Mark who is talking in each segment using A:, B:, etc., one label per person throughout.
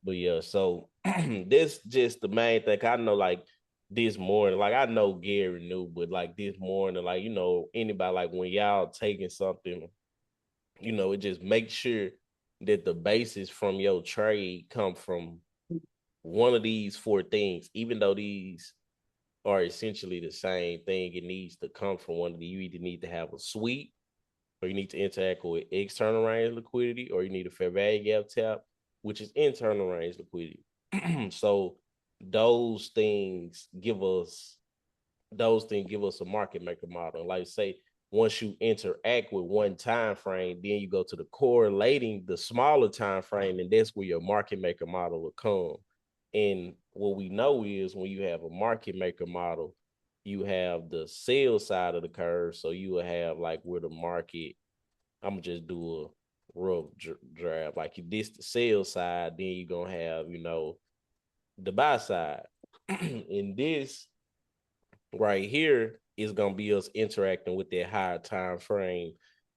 A: But yeah, so this just the main thing. I know like this morning, like I know Gary knew, but like this morning, like anybody like when y'all taking something, it just make sure that the basis from your trade come from one of these four things, even though these are essentially the same thing. It needs to come from one of the. You either need to have a sweep, or you need to interact with external range liquidity, or you need a fair value gap tap, which is internal range liquidity. So those things give us a market maker model. Like say, once you interact with one time frame, then you go to the correlating the smaller time frame, and that's where your market maker model will come. And what we know is when you have a market maker model, you have the sales side of the curve. So you will have like where the market, I'm gonna just do a rough draft. Like if this the sales side, then you're gonna have, the buy side. And this right here is gonna be us interacting with that higher time frame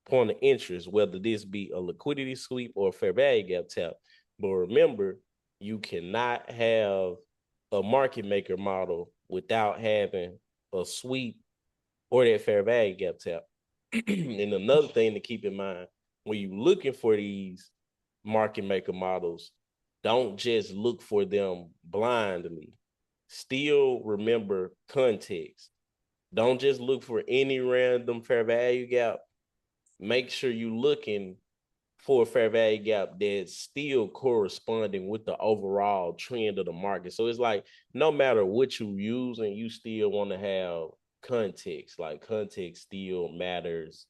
A: point of interest, whether this be a liquidity sweep or a fair value gap tap. But remember, you cannot have a market maker model without having a sweep or that fair value gap tap. And another thing to keep in mind when you're looking for these market maker models, don't just look for them blindly. Still remember context. Don't just look for any random fair value gap. Make sure you're looking for a fair value gap that's still corresponding with the overall trend of the market. So it's like no matter what you use, and you still want to have context. Like context still matters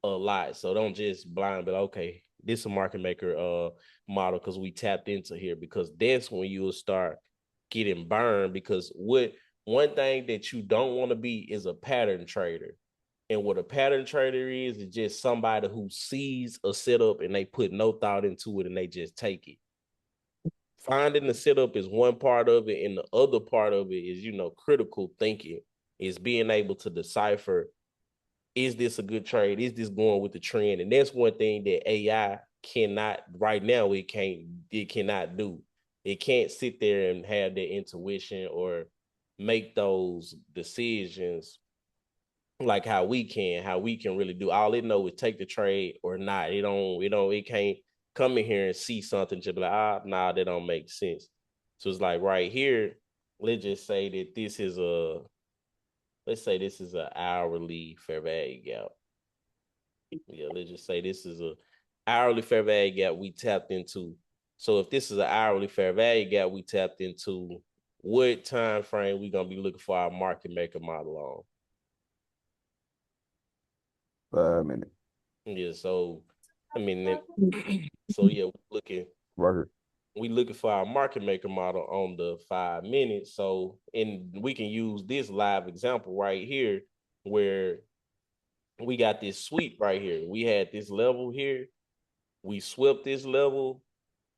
A: a lot. So don't just blind, but okay, this is a market maker model because we tapped into here, because that's when you'll start getting burned. Because one thing that you don't want to be is a pattern trader. And what a pattern trader is just somebody who sees a setup and they put no thought into it and they just take it. Finding the setup is one part of it, and the other part of it is, critical thinking, is being able to decipher, is this a good trade? Is this going with the trend? And that's one thing that AI cannot right now. It cannot do. It can't sit there and have that intuition or make those decisions like how we can really do. All it know is take the trade or not. It can't come in here and see something just be like, nah, that don't make sense. So it's like right here, let's just say that let's say this is an hourly fair value gap. Yeah, let's just say this is a hourly fair value gap we tapped into. So if this is an hourly fair value gap we tapped into, what time frame we gonna be looking for our market maker model on?
B: 5 minutes.
A: Yeah, so I mean, so yeah,
B: Record.
A: we looking for our market maker model on the 5 minutes. So, and we can use this live example right here, where we got this sweep right here. We had this level here. We swept this level,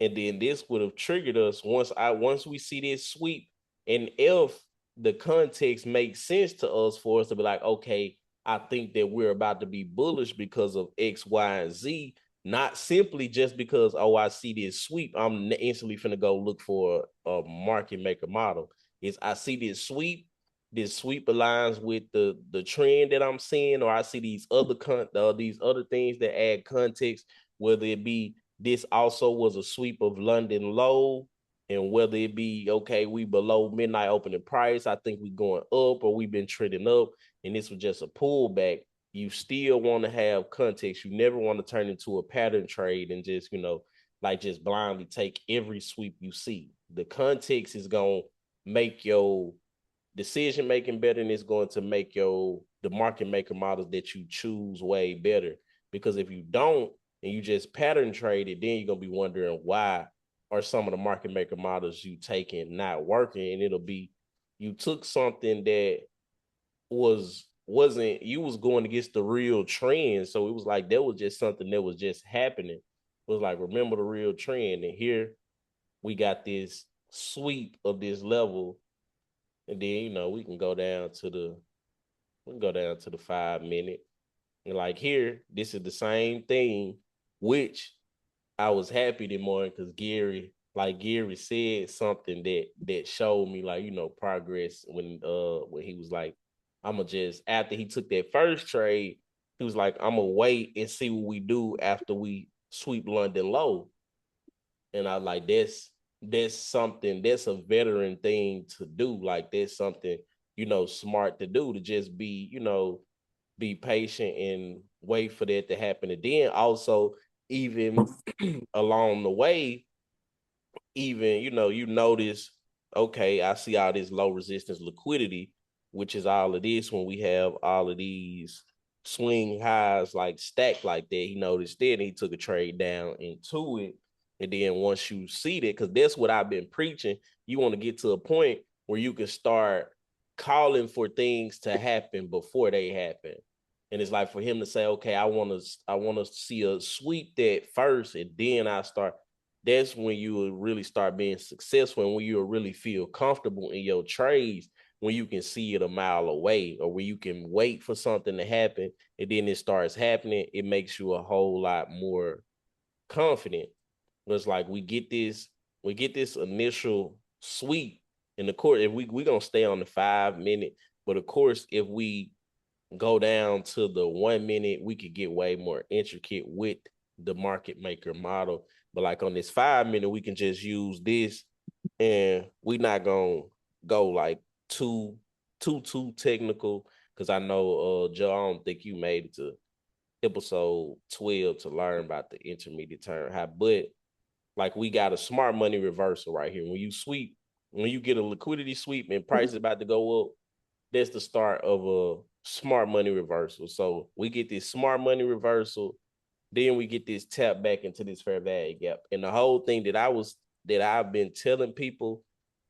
A: and then this would have triggered us once we see this sweep. And if the context makes sense to us, for us to be like, okay, I think that we're about to be bullish because of X, Y, and Z, not simply just because, oh, I see this sweep, I'm instantly finna go look for a market maker model. Is I see this sweep aligns with the trend that I'm seeing, or I see these other things that add context, whether it be this also was a sweep of London low, and whether it be, okay, we below midnight opening price, I think we going up, or we've been trading up, and this was just a pullback. You still want to have context. You never want to turn into a pattern trade and just, like just blindly take every sweep you see. The context is going to make your decision making better, and it's going to make the market maker models that you choose way better. Because if you don't, and you just pattern trade it, then you're gonna be wondering why are some of the market maker models you taking not working. And it'll be, you took something that wasn't you was going against the real trend. So it was like that was just something that was just happening. It was like, remember the real trend. And here we got this sweep of this level. And then, we can go down to the 5 minute. And like here, this is the same thing, which I was happy this morning because Gary like Gary said something that showed me like, progress when he was like, I'ma just after he took that first trade, he was like, I'm gonna wait and see what we do after we sweep London low. And I like that's something that's a veteran thing to do. Like that's something, smart to do, to just be patient and wait for that to happen. And then also, even along the way, even you notice, okay, I see all this low resistance liquidity, which is all of this when we have all of these swing highs like stacked like that. He noticed that and he took a trade down into it. And then once you see that, because that's what I've been preaching, you want to get to a point where you can start calling for things to happen before they happen. And it's like for him to say, okay, I want to see a sweep that first, and then I start. That's when you will really start being successful, and when you'll really feel comfortable in your trades, when you can see it a mile away, or when you can wait for something to happen and then it starts happening. It makes you a whole lot more confident. It's like we get this initial sweep in the court. If we gonna stay on the 5 minute, but of course, if we go down to the 1 minute, we could get way more intricate with the market maker model. But like on this 5 minute, we can just use this, and we not gonna go like too technical. Cause I know Joe, I don't think you made it to episode 12 to learn about the intermediate term high, but like we got a smart money reversal right here. When you get a liquidity sweep and price is about to go up, that's the start of a smart money reversal. So we get this smart money reversal, then we get this tap back into this fair value gap. And the whole thing that I've been telling people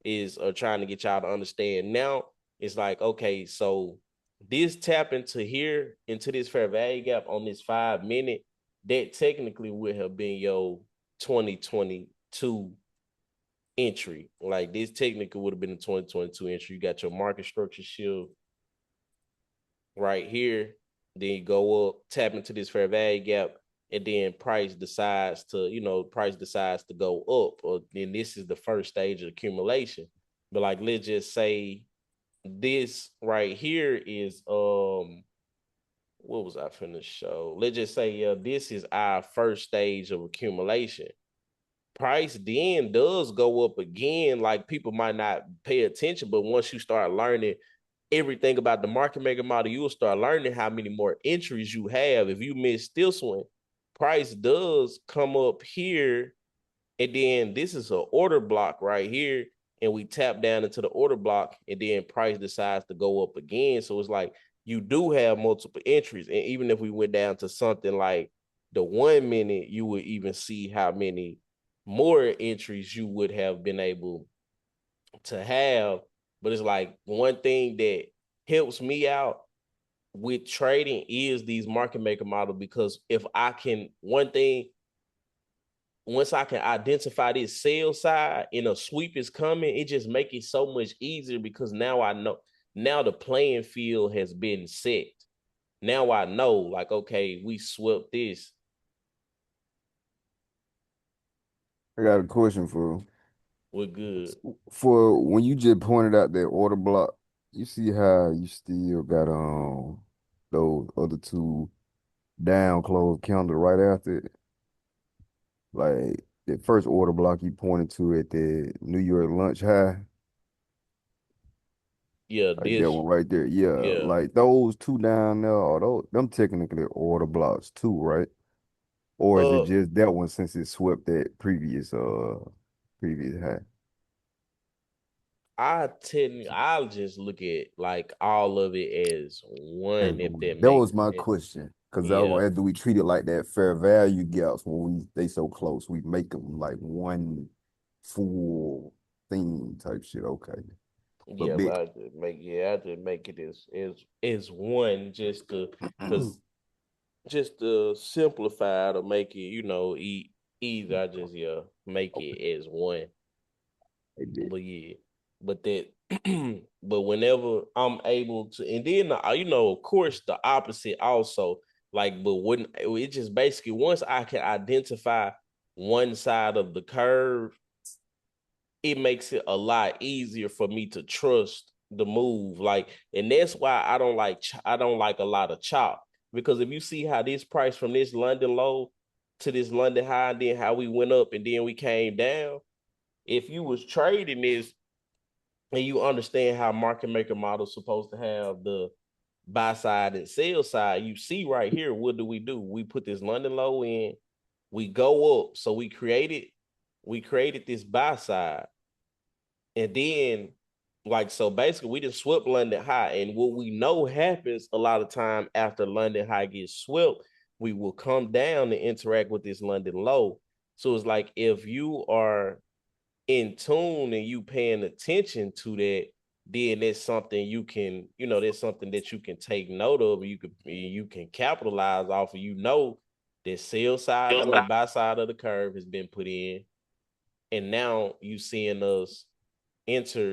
A: is trying to get y'all to understand now. It's like, okay, so this tap into here, into this fair value gap on this 5 minute, that technically would have been your 2022 entry. Like this technically would have been a 2022 entry. You got your market structure shield right here. Then you go up, tap into this fair value gap, and then price decides to go up. Or then this is the first stage of accumulation. But like let's just say this right here is what was I finna show? Let's just say this is our first stage of accumulation. Price then does go up again. Like people might not pay attention, but once you start learning everything about the market maker model, you will start learning how many more entries you have. If you miss this one, price does come up here, and then this is an order block right here, and we tap down into the order block, and then price decides to go up again. So it's like you do have multiple entries, and even if we went down to something like the 1 minute, you would even see how many more entries you would have been able to have. But it's like one thing that helps me out with trading is these market maker model, because if I can, one thing, once I can identify this sell side and a sweep is coming, it just make it so much easier, because now I know, now the playing field has been set. Now I know, like, okay, we swept this.
B: I got a question for
A: We're good.
B: when you just pointed out that order block. You see how you still got those other two down close counter right after it. Like the first order block you pointed to at the New York lunch high,
A: Yeah,
B: like that
A: this,
B: one right there. Yeah,
A: yeah.
B: like those two down there, are those them technically order blocks too, right? Or is it
A: Uh,
B: just that one since it swept that previous high?
A: I'll just look at like all of it as one, if that
B: That
A: makes
B: was my
A: sense.
B: question. Because
A: Yeah,
B: after we treat it like that fair value gaps when they so close, we make them like one full thing type shit. Okay. But
A: yeah, but
B: big.
A: I just make it as one, just to, because just to simplify, to make it, easy. I just, yeah, make
B: Okay.
A: it as one.
B: Hey, big.
A: But yeah, but that, but whenever I'm able to, and then of course, the opposite also. Like, but when it just basically, once I can identify one side of the curve, it makes it a lot easier for me to trust the move. Like, and that's why I don't like a lot of chop. Because if you see how this price from this London low to this London high, and then how we went up and then we came down, if you was trading this and you understand how market maker models supposed to have the buy side and sell side, you see right here, what do? We put this London low in, we go up. So we created this buy side. And then, like, so basically we just swept London high. And what we know happens a lot of time after London high gets swept, we will come down and interact with this London low. So it's like if you are in tune and you paying attention to that, then that's something you can, that's something that you can take note of. You can capitalize off of. That sell side, buy side of the curve has been put in, and now you seeing us interact.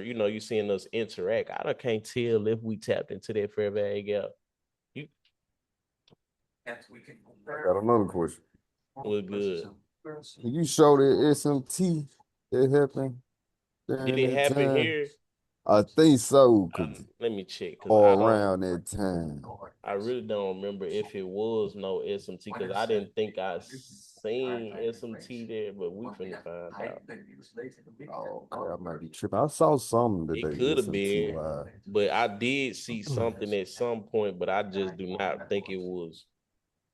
A: Can't tell if we tapped into that fair value gap. You
B: I got another question.
A: were good.
B: Can you show the SMT that happened
A: Did
B: during
A: it
B: that
A: happen
B: time?
A: here?
B: I think so, cause
A: Let me check because
B: or around that time.
A: I really don't remember if it was no SMT because I didn't think I seen SMT there, but we finna find out.
B: Oh, okay, I might be tripping. I saw something
A: It
B: today,
A: could have
B: SMT
A: been,
B: wise.
A: but I did see something at some point, but I just do not think it was.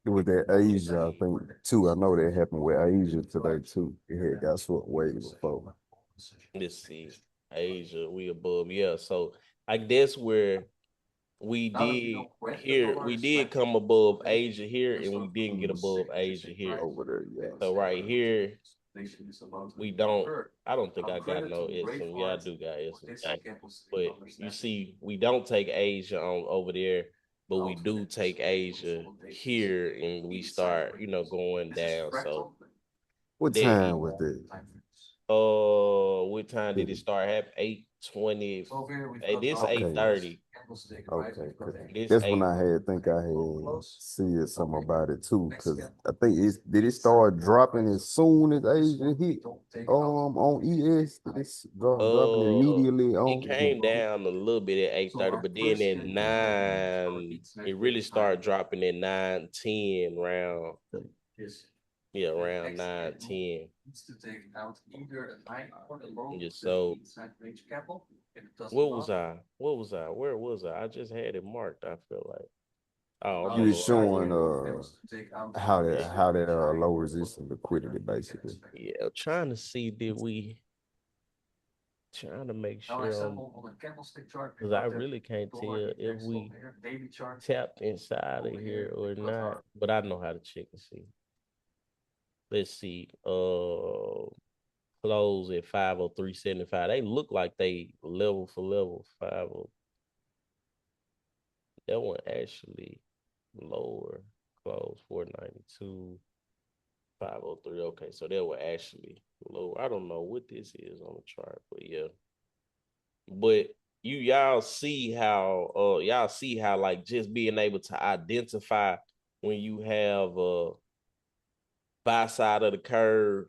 B: It was that Asia, I think, too. I know that happened with Asia today, too. It had got swept way before.
A: Let's see, Asia, we above, yeah. So like that's where we did come above Asia here, and we didn't get above Asia here.
B: Over there, yes.
A: So right here, we don't. I don't think I got no SM. Yeah, I do got SM. But you see, we don't take Asia on over there, but we do take Asia here, and we start, going down. So
B: What
A: that
B: time was that?
A: what time did it start happening? 8:20. Hey, this
B: Okay.
A: 8:30.
B: Okay.
A: This
B: That's when
A: eight.
B: I had think I had said something about it too, because I think did it start dropping as soon as Asia hit on ES? Did it dropping
A: Uh,
B: immediately
A: it
B: on?
A: came down a little bit at 8:30, but then at 9, it really started dropping at 9:10 round. Yeah, around 9:10. Yeah, so What was I? Where was I? I just had it marked, I feel like. Oh, I'm
B: You
A: on the
B: was
A: right
B: showing
A: one. Yeah,
B: how that low resistance liquidity basically.
A: yeah. I'm trying to see, trying to make sure because I really can't tell if we tapped inside of here or not, but I know how to check and see. Let's see. Close at 503.75. They look like they level for level 50. That one actually lower. Close 492. 503. Okay, so that one actually lower. I don't know what this is on the chart, but yeah. But y'all see how like just being able to identify when you have buy side of the curve,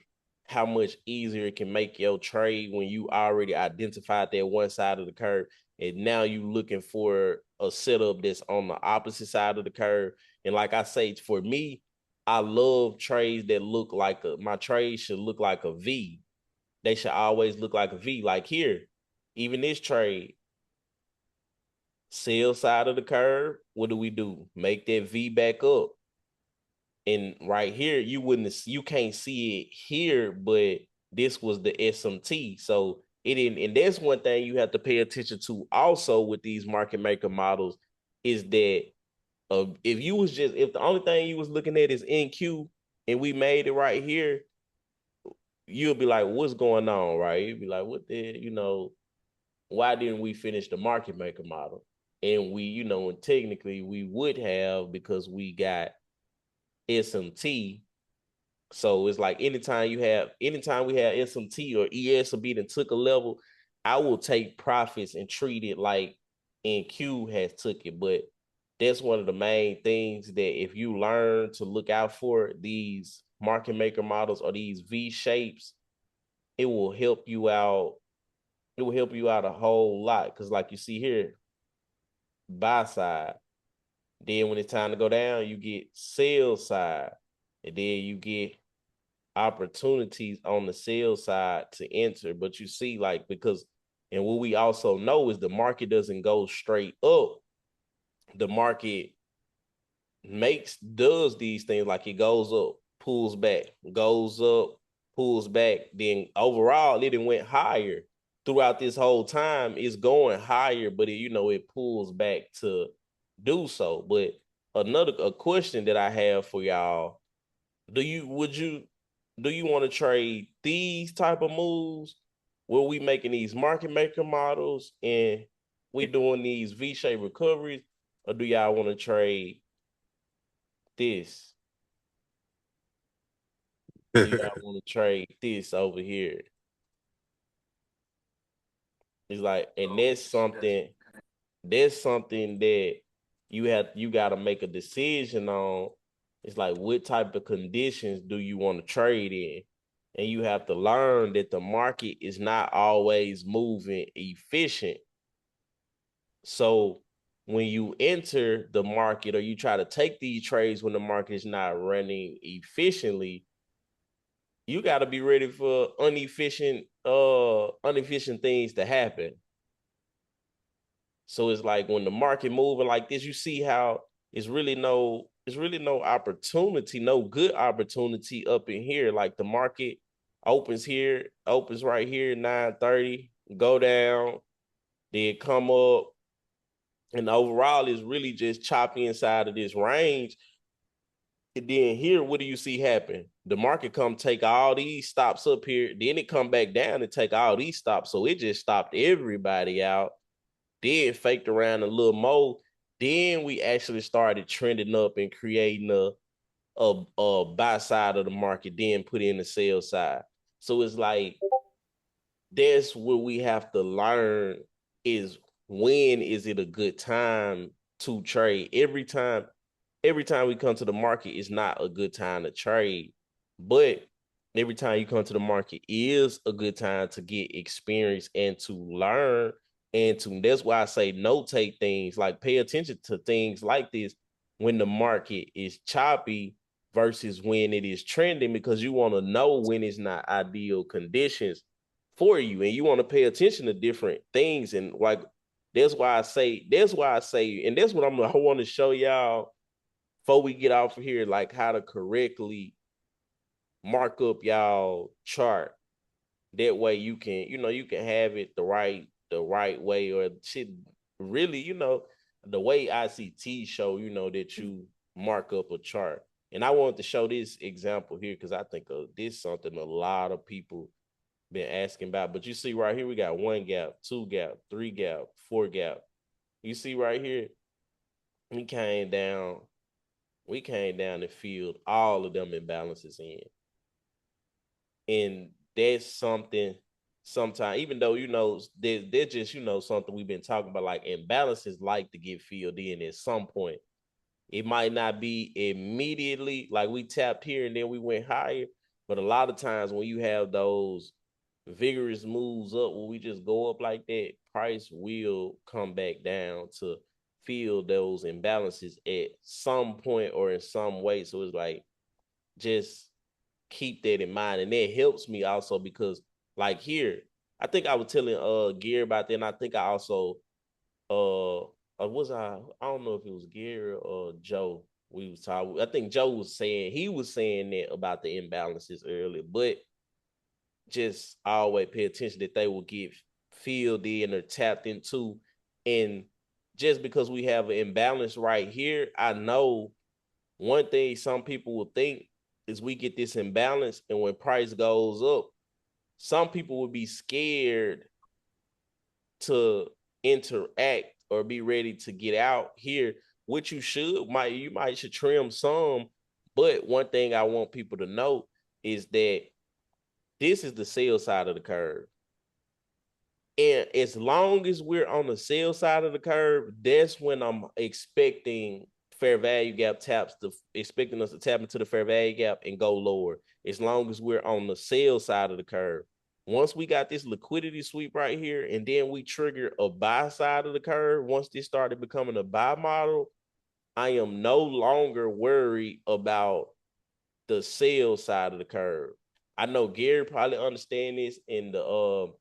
A: how much easier it can make your trade when you already identified that one side of the curve. And now you looking for a setup that's on the opposite side of the curve. And like I say, for me, I love trades that look like my trade should look like a V. They should always look like a V. Like here, even this trade, sell side of the curve, what do? Make that V back up. And right here, you can't see it here, but this was the SMT. So it didn't, and that's one thing you have to pay attention to also with these market maker models is that if the only thing you was looking at is NQ and we made it right here, you'll be like, what's going on, right? You'll be like, what why didn't we finish the market maker model? And and technically we would have because we got SMT. So it's like anytime we have SMT or ES or B that took a level, I will take profits and treat it like NQ has took it. But that's one of the main things that if you learn to look out for these market maker models or these V shapes, it will help you out. It will help you out a whole lot. Cause like you see here, buy side. Then when it's time to go down, you get sell side. And then you get opportunities on the sales side to enter. But you see, like, because and what we also know is the market doesn't go straight up. The market does these things like it goes up, pulls back, goes up, pulls back. Then overall, it went higher throughout this whole time. It's going higher, but it pulls back to do so. But a question that I have for y'all: do you want to trade these type of moves where we making these market maker models and we doing these V-shaped recoveries, or do y'all want to trade this? Do y'all want to trade this over here? It's like, and that's something that you got to make a decision on. It's like, what type of conditions do you want to trade in? And you have to learn that the market is not always moving efficient. So when you enter the market or you try to take these trades when the market is not running efficiently, you got to be ready for inefficient things to happen. So it's like when the market moving like this, you see how it's really no opportunity, no good opportunity up in here. Like the market opens right here, 9:30, go down, then come up, and overall is really just choppy inside of this range. And then here, what do you see happen? The market come take all these stops up here, then it come back down and take all these stops. So it just stopped everybody out. Then faked around a little more. Then we actually started trending up and creating a buy side of the market, then put in the sell side. So it's like that's what we have to learn is when is it a good time to trade. Every time we come to the market, it's not a good time to trade. But every time you come to the market is a good time to get experience and to learn. That's why I say notate things, like pay attention to things like this when the market is choppy versus when it is trending, because you want to know when it's not ideal conditions for you. And you want to pay attention to different things. And like that's why I say, and that's what I want to show y'all before we get off of here, like how to correctly mark up y'all chart. That way you can have it the right way, or shit really, the way ICT show, that you mark up a chart. And I wanted to show this example here because I think this is something a lot of people been asking about. But you see right here, we got 1 gap, 2 gap, 3 gap, 4 gap. You see right here, we came down and filled all of them imbalances in. And that's something sometimes, even though, they're just, something we've been talking about, like imbalances like to get filled in at some point. It might not be immediately, like we tapped here and then we went higher, but a lot of times when you have those vigorous moves up, when we just go up like that, price will come back down to fill those imbalances at some point or in some way. So it's like, just keep that in mind. And that helps me also because, like here, I think I was telling Gary about that, and I think I also I don't know if it was Gary or Joe. We was talking. I think Joe was saying that about the imbalances earlier, but just always pay attention that they will get filled in or tapped into. And just because we have an imbalance right here, I know one thing some people will think is we get this imbalance, and when price goes up, some people would be scared to interact or be ready to get out here, which you might should trim some. But one thing I want people to know is that this is the sell side of the curve. And as long as we're on the sell side of the curve, that's when I'm expecting fair value gap expecting us to tap into the fair value gap and go lower. As long as we're on the sell side of the curve. Once we got this liquidity sweep right here, and then we trigger a buy side of the curve, once this started becoming a buy model, I am no longer worried about the sell side of the curve. I know Gary probably understand this, and the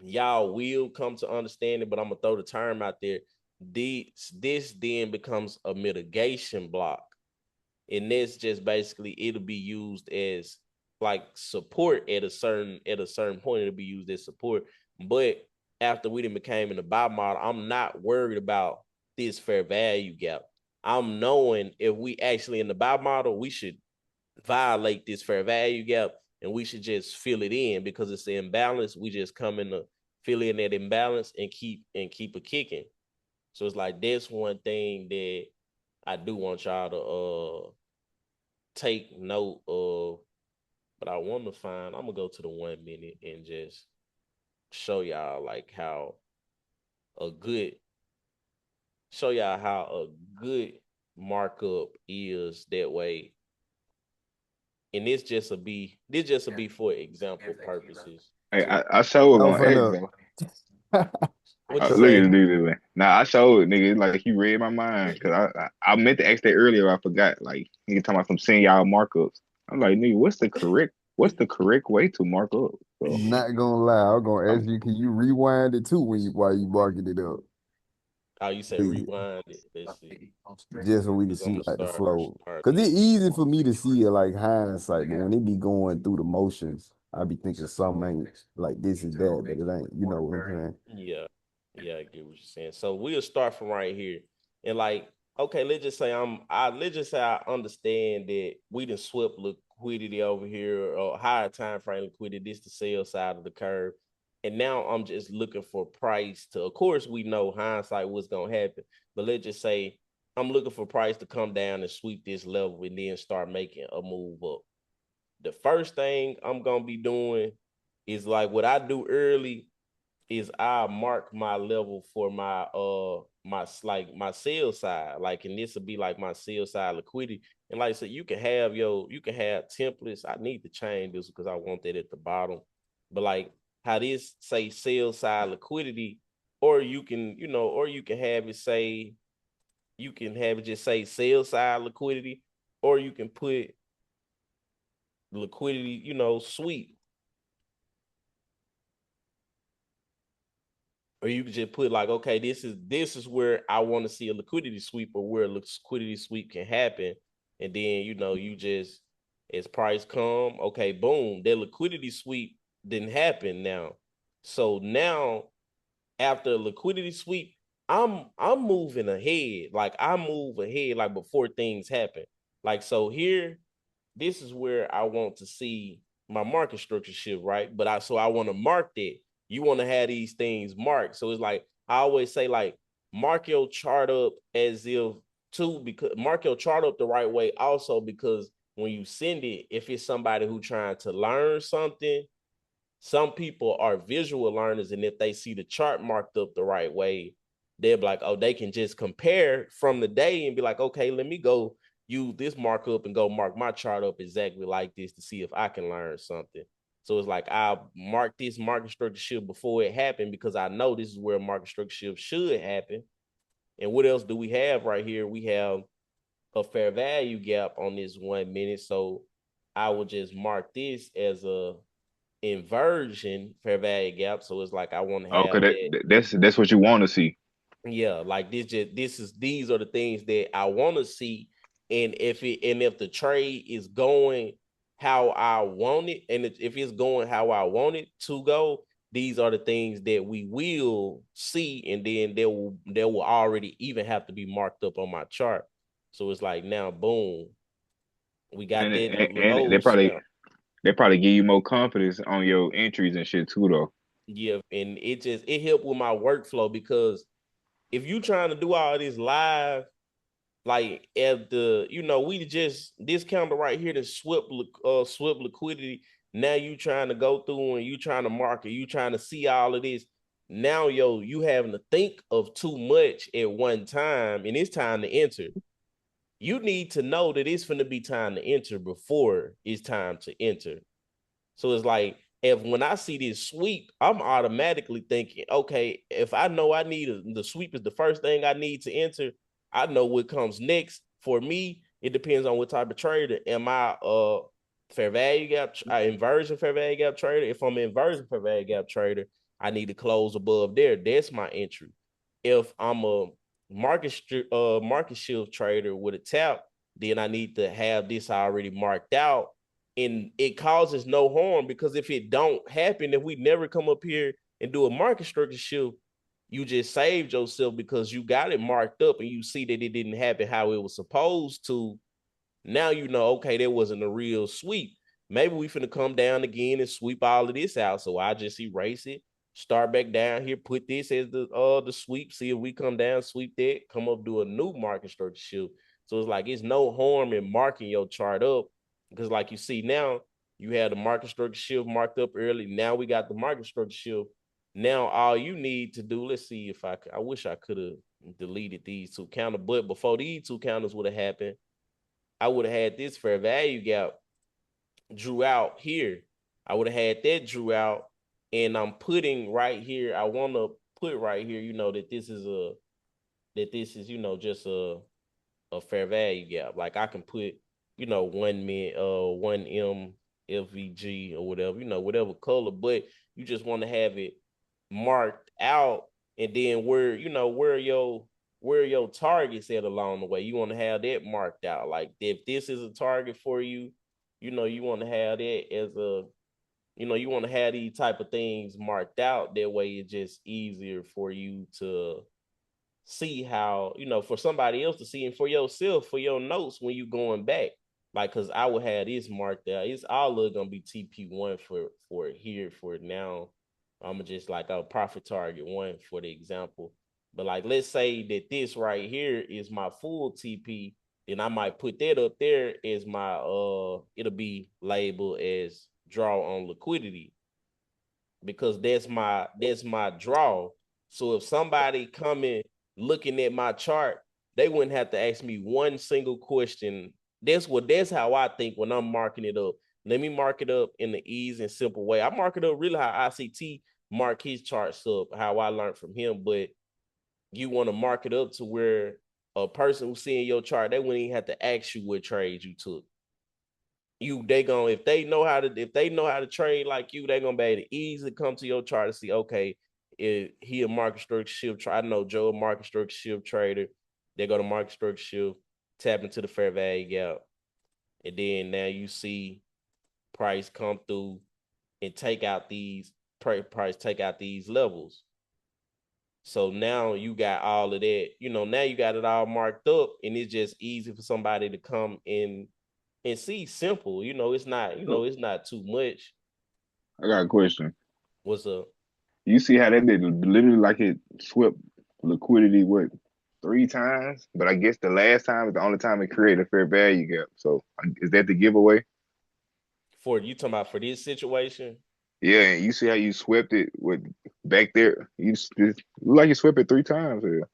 A: y'all will come to understand it, but I'm gonna throw the term out there. This then becomes a mitigation block, and this just basically it'll be used as like support at a certain point. It'll be used as support, but after we then became in the buy model, I'm not worried about this fair value gap. I'm knowing if we actually in the buy model, we should violate this fair value gap and we should just fill it in because it's the imbalance. We just come in to fill in that imbalance and keep it kicking. So it's like that's one thing that I do want y'all to take note of. But I want to find. I'm gonna go to the 1 minute and just show y'all like how a good show y'all how a good markup is that way. And this just will be for example purposes
C: Hey,
A: too.
C: I sure was
B: No,
C: gonna
B: for
C: ask
B: no.
C: though.
A: What you
C: Look at
A: say?
C: this dude. Man. Nah, I showed nigga like you read my mind because I meant to ask that earlier. I forgot. Like nigga talking about some seeing y'all markups. I'm like nigga, what's the correct way to mark up? So
B: Not gonna lie, I'm gonna
C: I'm
B: ask you, can you rewind it too when you while you marking it up?
A: Oh, you said
B: See,
A: rewind it. Let's see.
B: just so we can
A: Because I'm
B: see
A: gonna
B: like the
A: start
B: flow. Cause
A: starting
B: it's
A: it.
B: easy for me to see it like hindsight, but when it be going through the motions, I be thinking something ain't like this is that, but it ain't. You know what I'm saying?
A: Yeah. Yeah, I get what you're saying. So we'll start from right here. And like, okay, let's just say I understand that we done swept liquidity over here or higher time frame liquidity. This the sell side of the curve. And now I'm just looking for price to, of course, we know hindsight what's gonna happen, but let's just say I'm looking for price to come down and sweep this level and then start making a move up. The first thing I'm gonna be doing is like what I do early is I mark my level for my sales side. Like, and this will be like my sales side liquidity. And like I said, you can have templates. I need to change this because I want that at the bottom. But like how this say sales side liquidity, or you can have it say you can have it just say sales side liquidity, or you can put liquidity, sweep. Or you could just put like, okay, this is where I want to see a liquidity sweep or where a liquidity sweep can happen. And then, you just as price come, okay, boom, that liquidity sweep didn't happen now. So now after a liquidity sweep, I'm moving ahead. Like I move ahead like before things happen. Like so here this is where I want to see my market structure shift, right? But I want to mark that. You want to have these things marked. So it's like I always say, like, mark your chart up as if because mark your chart up the right way also because when you send it, if it's somebody who trying to learn something, some people are visual learners, and if they see the chart marked up the right way, they're like, oh, they can just compare from the day and be like, okay, let me go use this markup and go mark my chart up exactly like this to see if I can learn something. So it's like I mark this market structure shift before it happened because I know this is where market structure shift should happen. And what else do we have right here? We have a fair value gap on this 1 minute. So I will just mark this as a inversion fair value gap. So it's like I want to
C: okay,
A: have that.
C: that's what you want to see.
A: Yeah, like these are the things that I want to see. And if the trade is going how I want it, and if it's going how I want it to go, these are the things that we will see, and then there will already even have to be marked up on my chart. So it's like now, boom, we got that
C: And
A: gold stamp.
C: they probably give you more confidence on your entries and shit too though.
A: Yeah, and it helped with my workflow because if you trying to do all this live, like at the we just discounted right here to swept liquidity. Now you trying to go through and you trying to market, you trying to see all of this. Now you having to think of too much at one time, and it's time to enter. You need to know that it's going to be time to enter before it's time to enter. So it's like when I see this sweep, I'm automatically thinking, okay, if I know I need the sweep is the first thing I need to enter, I know what comes next. For me, it depends on what type of trader. Am I fair value gap, inversion fair value gap trader? If I'm an inversion fair value gap trader, I need to close above there. That's my entry. If I'm a market shift trader with a tap, then I need to have this already marked out, and it causes no harm, because if it don't happen, if we never come up here and do a market structure shift, you just saved yourself because you got it marked up and you see that it didn't happen how it was supposed to. Now you know, okay, that wasn't a real sweep. Maybe we finna come down again and sweep all of this out. So I just erase it, start back down here, put this as the sweep. See if we come down, sweep that, come up, do a new market structure shift. So it's like it's no harm in marking your chart up, because like you see now, you had the market structure shift marked up early. Now we got the market structure shift. Now all you need to do, let's see if I wish I could have deleted these two counters, but before these two counters would have happened, I would have had this fair value gap drew out here. I would have had that drew out, and I'm putting right here. I want to put right here, that this is just a fair value gap. Like I can put, 1 FVG or whatever, whatever color, but you just want to have it marked out, and then where your targets at along the way. You want to have that marked out. Like if this is a target for you, you want to have that as you want to have these type of things marked out. That way it's just easier for you to see how, for somebody else to see, and for yourself, for your notes when you going back. Like, cause I would have this marked out. It's all gonna be TP1 for here for now. I'm just like a profit target 1 for the example. But like, let's say that this right here is my full TP, then I might put that up there as my it'll be labeled as draw on liquidity, because that's my draw. So if somebody coming looking at my chart, they wouldn't have to ask me one single question. That's how I think when I'm marking it up. Let me mark it up in the easy and simple way. I mark it up really how ICT mark his charts up, how I learned from him. But you want to mark it up to where a person who's seeing your chart, they wouldn't even have to ask you what trades you took. If they know how to trade like you, they're gonna be able to easily come to your chart and see, okay, he a market structure shift trader. I know Joe a market structure shift trader. They go to market structure shift, tap into the fair value gap, and then now you see price come through and take out these levels. So now you got all of that, now you got it all marked up, and it's just easy for somebody to come in and see. Simple, it's not,
C: So
A: it's not too much.
C: I got a question.
A: What's up?
C: You see how that did literally like it swept liquidity what 3 times? But I guess the last time is the only time it created a fair value gap. So is that the giveaway?
A: For you talking about for this situation?
C: Yeah, and you see how you swept it with back there. It look like you swept it 3 times here.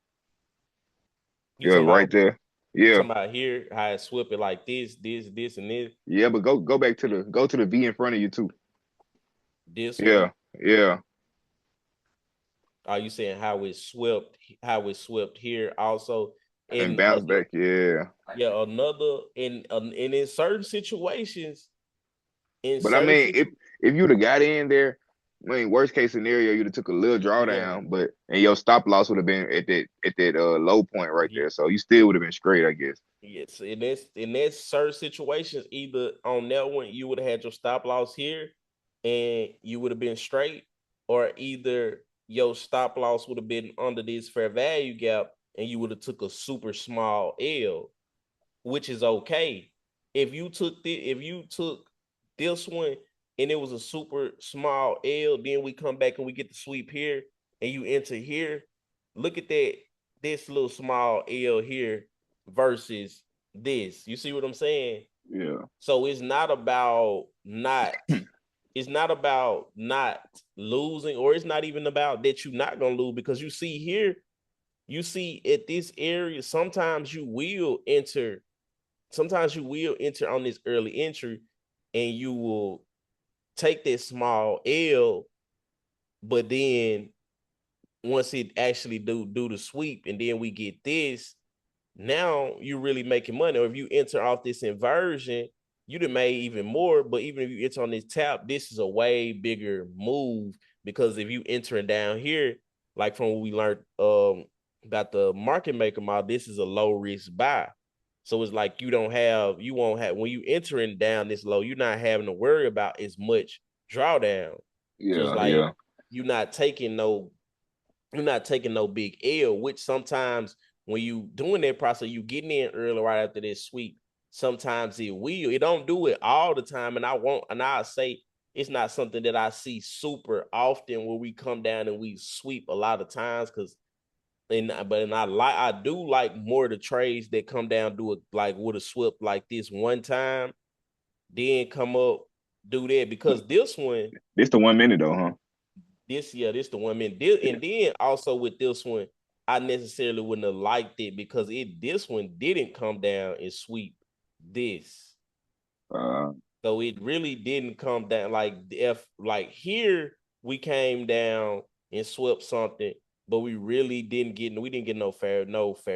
A: You
C: Yeah,
A: talking
C: right
A: about
C: there.
A: you
C: Yeah,
A: talking about here, how it swept it like this, and this.
C: yeah, but go back to the V in front of you too.
A: This one.
C: Yeah, yeah,
A: Are you saying how it swept here also?
C: and
A: In
C: bounce back. Yeah,
A: yeah, another in certain situations, in
C: but I
A: certain
C: mean, if
A: situations,
C: you'd have got in there, I mean, worst case scenario, you'd have took a little
A: yeah,
C: drawdown, but and your stop loss would have been at that low point right
A: yeah.
C: there. So you still would have been straight, I guess.
A: Yes, in that certain situations, either on that one you would have had your stop loss here, and you would have been straight, or either your stop loss would have been under this fair value gap, and you would have took a super small L, which is okay. If you took this one and it was a super small L, then we come back and we get the sweep here, and you enter here. Look at that, this little small L here versus this. You see what I'm saying?
C: Yeah,
A: So it's not about not losing, or it's not even about that you're not gonna lose, because you see here, you see at this area, sometimes you will enter on this early entry, and you will take that small L, but then once it actually do the sweep, and then we get this, now you're really making money. Or if you enter off this inversion, you'd have made even more. But even if you enter on this tap, this is a way bigger move, because if you entering down here, like from what we learned about the market maker model, this is a low risk buy. So it's like you won't have, when you entering down this low, you're not having to worry about as much drawdown. So it's
C: Yeah,
A: like
C: yeah,
A: you're not taking no you're not taking no big L, which sometimes when you doing that process, you getting in early right after this sweep. Sometimes it will. It don't do it all the time. And I say it's not something that I see super often where we come down and we sweep a lot of times, because I do like more of the trades that come down, do it like with a sweep like this one time, then come up, do that. Because this one,
C: this the 1 minute though, huh?
A: this the 1 minute. And then also with this one, I necessarily wouldn't have liked it because this one didn't come down and sweep this.
C: Uh,
A: So it really didn't come down like if like here we came down and swept something, but we didn't get no fair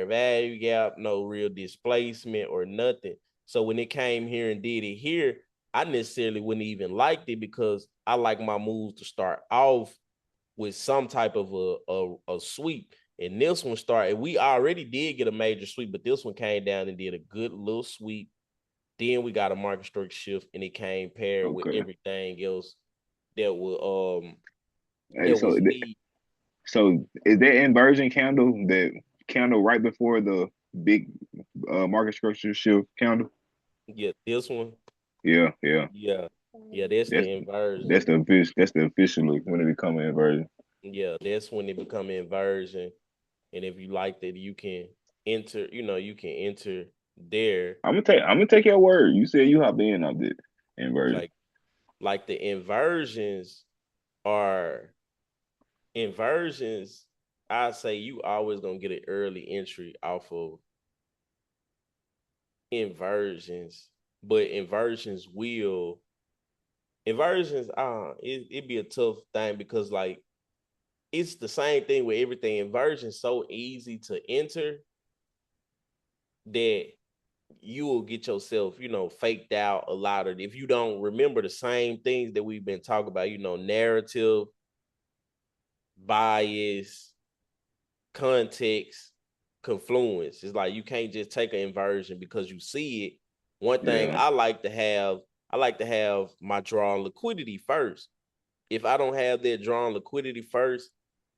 A: value gap, no real displacement or nothing. So when it came here and did it here, I necessarily wouldn't even liked it, because I like my moves to start off with some type of a sweep. And this one started, we already did get a major sweep, but this one came down and did a good little sweep. Then we got a market structure shift, and it came paired with
C: okay.
A: everything else that was
C: Hey,
A: that was need.
C: so is that inversion candle that candle right before the big market structure shift candle?
A: Yeah, this one.
C: Yeah, yeah.
A: Yeah. Yeah, that's
C: That's
A: the
C: that's
A: inversion.
C: the official. That's the officially when it become an inversion.
A: Yeah, that's when it become inversion. And if you like that, you can you can enter there.
C: I'm gonna take your word. You said you hop in on the inversion.
A: Like the are inversions. I say you always gonna get an early entry off of inversions, but inversions it'd be a tough thing, because like it's the same thing with everything. Inversions so easy to enter that you will get yourself, faked out a lot of, if you don't remember the same things that we've been talking about, narrative, bias, context, confluence. It's like you can't just take an inversion because you see it. One thing
C: Yeah,
A: I like to have my draw liquidity first. If I don't have that drawn liquidity first,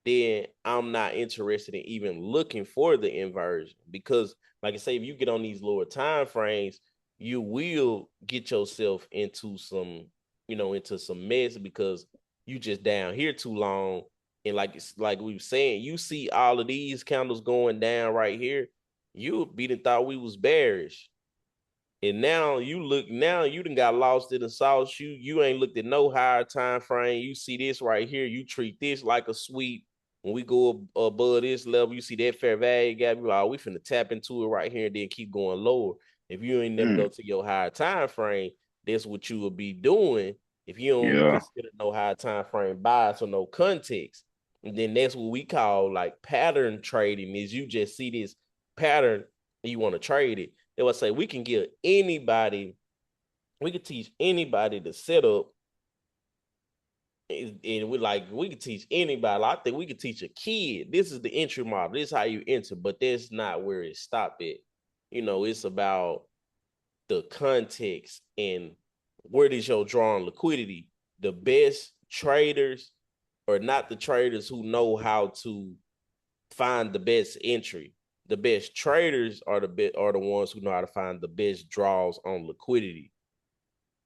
A: then I'm not interested in even looking for the inversion, because, like I say, if you get on these lower time frames, you will get yourself into some mess, because you just down here too long. And like we were saying, you see all of these candles going down right here, you be the thought we was bearish. And now you done got lost in the sauce. You ain't looked at no higher time frame. You see this right here. You treat this like a sweep. When we go above this level, you see that fair value gap. You like, oh, we finna tap into it right here and then keep going lower. If you ain't never
C: mm,
A: go to your higher time frame, that's what you would be doing if you don't
C: yeah,
A: consider no higher time frame bias or no context. And then that's what we call like pattern trading, is you just see this pattern and you want to trade it. They would say we can give anybody, we could teach anybody to set up, and we could teach anybody. I think we could teach a kid. This is the entry model. This is how you enter, but that's not where it stopped at. It's about the context and where does your drawing liquidity. The best traders are not the traders who know how to find the best entry. The best traders are the ones who know how to find the best draws on liquidity.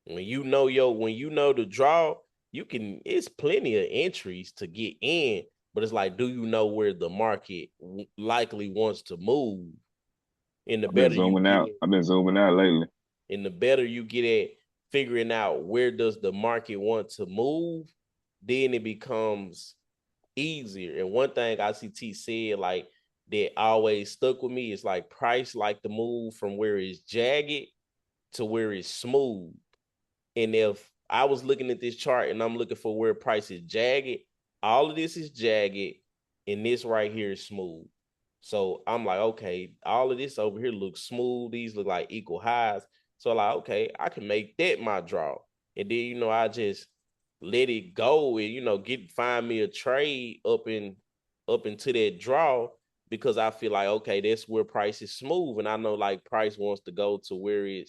A: When you know the draw, it's plenty of entries to get in, but it's like, do you know where the market likely wants to move? And the
C: I've been
A: better you
C: zooming
A: get
C: out.
A: it,
C: I've been zooming out lately.
A: and the better you get at figuring out where does the market want to move, then it becomes easier. And one thing ICT said, like, that always stuck with me is like price like the move from where it's jagged to where it's smooth. And if I was looking at this chart and I'm looking for where price is jagged. All of this is jagged, and this right here is smooth. So I'm like, okay, all of this over here looks smooth. These look like equal highs. So like, okay, I can make that my draw. And then, I just let it go and, find me a trade up into that draw, because I feel like, okay, that's where price is smooth. And I know like price wants to go to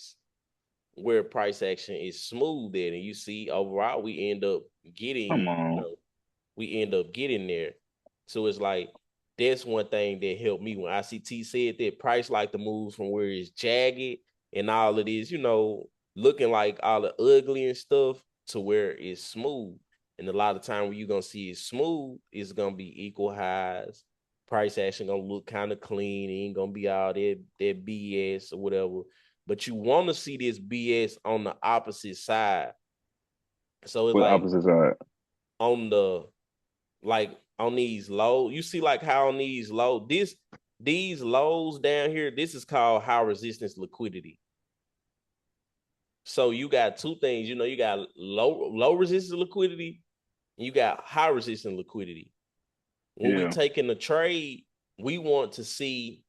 A: where price action is smooth at. And you see overall we end up
C: Come
A: getting,
C: on.
A: we end up getting there. So it's like that's one thing that helped me when ICT said that price like to move from where it's jagged and all of this, looking like all the ugly and stuff to where it's smooth. And a lot of time when you're gonna see it smooth, it's gonna be equal highs. Price action gonna look kind of clean. It ain't gonna be all that BS or whatever. But you want to see this BS on the opposite side. So it's
C: What
A: like
C: opposite side?
A: on the on these lows, you see like how on these lows down here, this is called high resistance liquidity. So you got two things, you got low resistance liquidity and you got high resistance liquidity. When we
C: Yeah.
A: taking a trade, we want to see,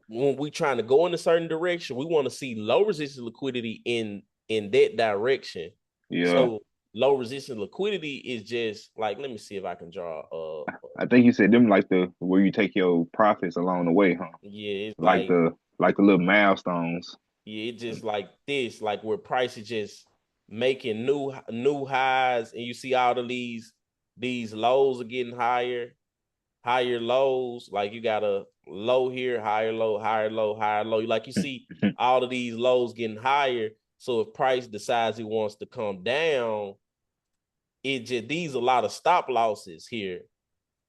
A: when we trying to go in a certain direction, we want to see low resistance liquidity in that direction.
C: Yeah.
A: So low resistance liquidity is just like, let me see if I can draw.
C: I think you said them like the where you take your profits along the way, huh?
A: Yeah, it's
C: Like
A: like,
C: the little milestones.
A: yeah, it's just like this, like where price is just making new highs, and you see all of these lows are getting higher lows. Like you got a low here, higher low, higher low, higher low. Like you see all of these lows getting higher. So if price decides it wants to come down, it just, these a lot of stop losses here.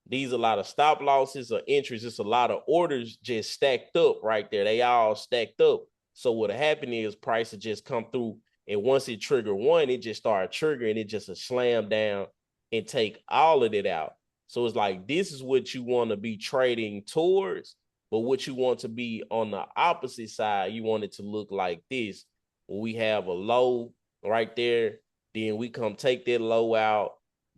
A: These a lot of stop losses or entries. It's a lot of orders just stacked up right there. They all stacked up. So what happened is price would just come through, and once it triggered one, it just started triggering. It just a slam down and take all of it out. So it's like this is what you want to be trading towards, but what you want to be on the opposite side, you want it to look like this. When we have a low right there, then we come take that low out,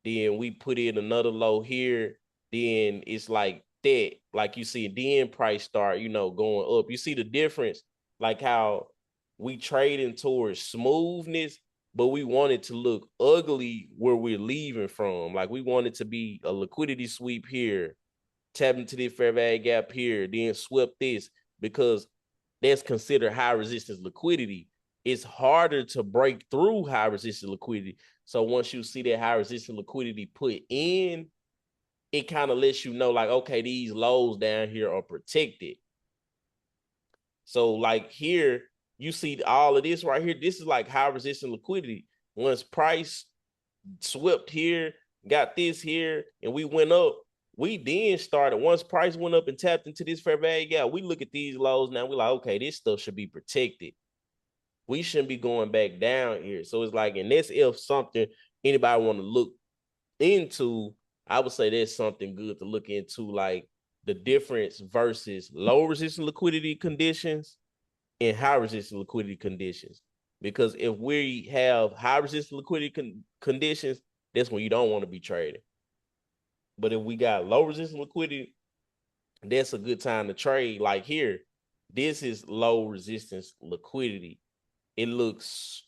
A: then we put in another low here, then it's like that. Like you see, then price start, going up. You see the difference, like how we trading towards smoothness, but we want it to look ugly where we're leaving from. Like we want it to be a liquidity sweep here, tap into the fair value gap here, then sweep this, because that's considered high resistance liquidity. It's harder to break through high resistance liquidity. So once you see that high resistance liquidity put in, it kind of lets you know, like, okay, these lows down here are protected. So like here, you see all of this right here. This is like high resistance liquidity. Once price swept here, got this here, and we went up, we then started, once price went up and tapped into this fair value gap, we look at these lows now, we're like, okay, this stuff should be protected. We shouldn't be going back down here. So it's like, and that's if something anybody want to look into, I would say that's something good to look into, like the difference versus low resistance liquidity conditions and high resistance liquidity conditions. Because if we have high resistance liquidity conditions, that's when you don't want to be trading. But if we got low resistance liquidity, that's a good time to trade. Like here, this is low resistance liquidity. It looks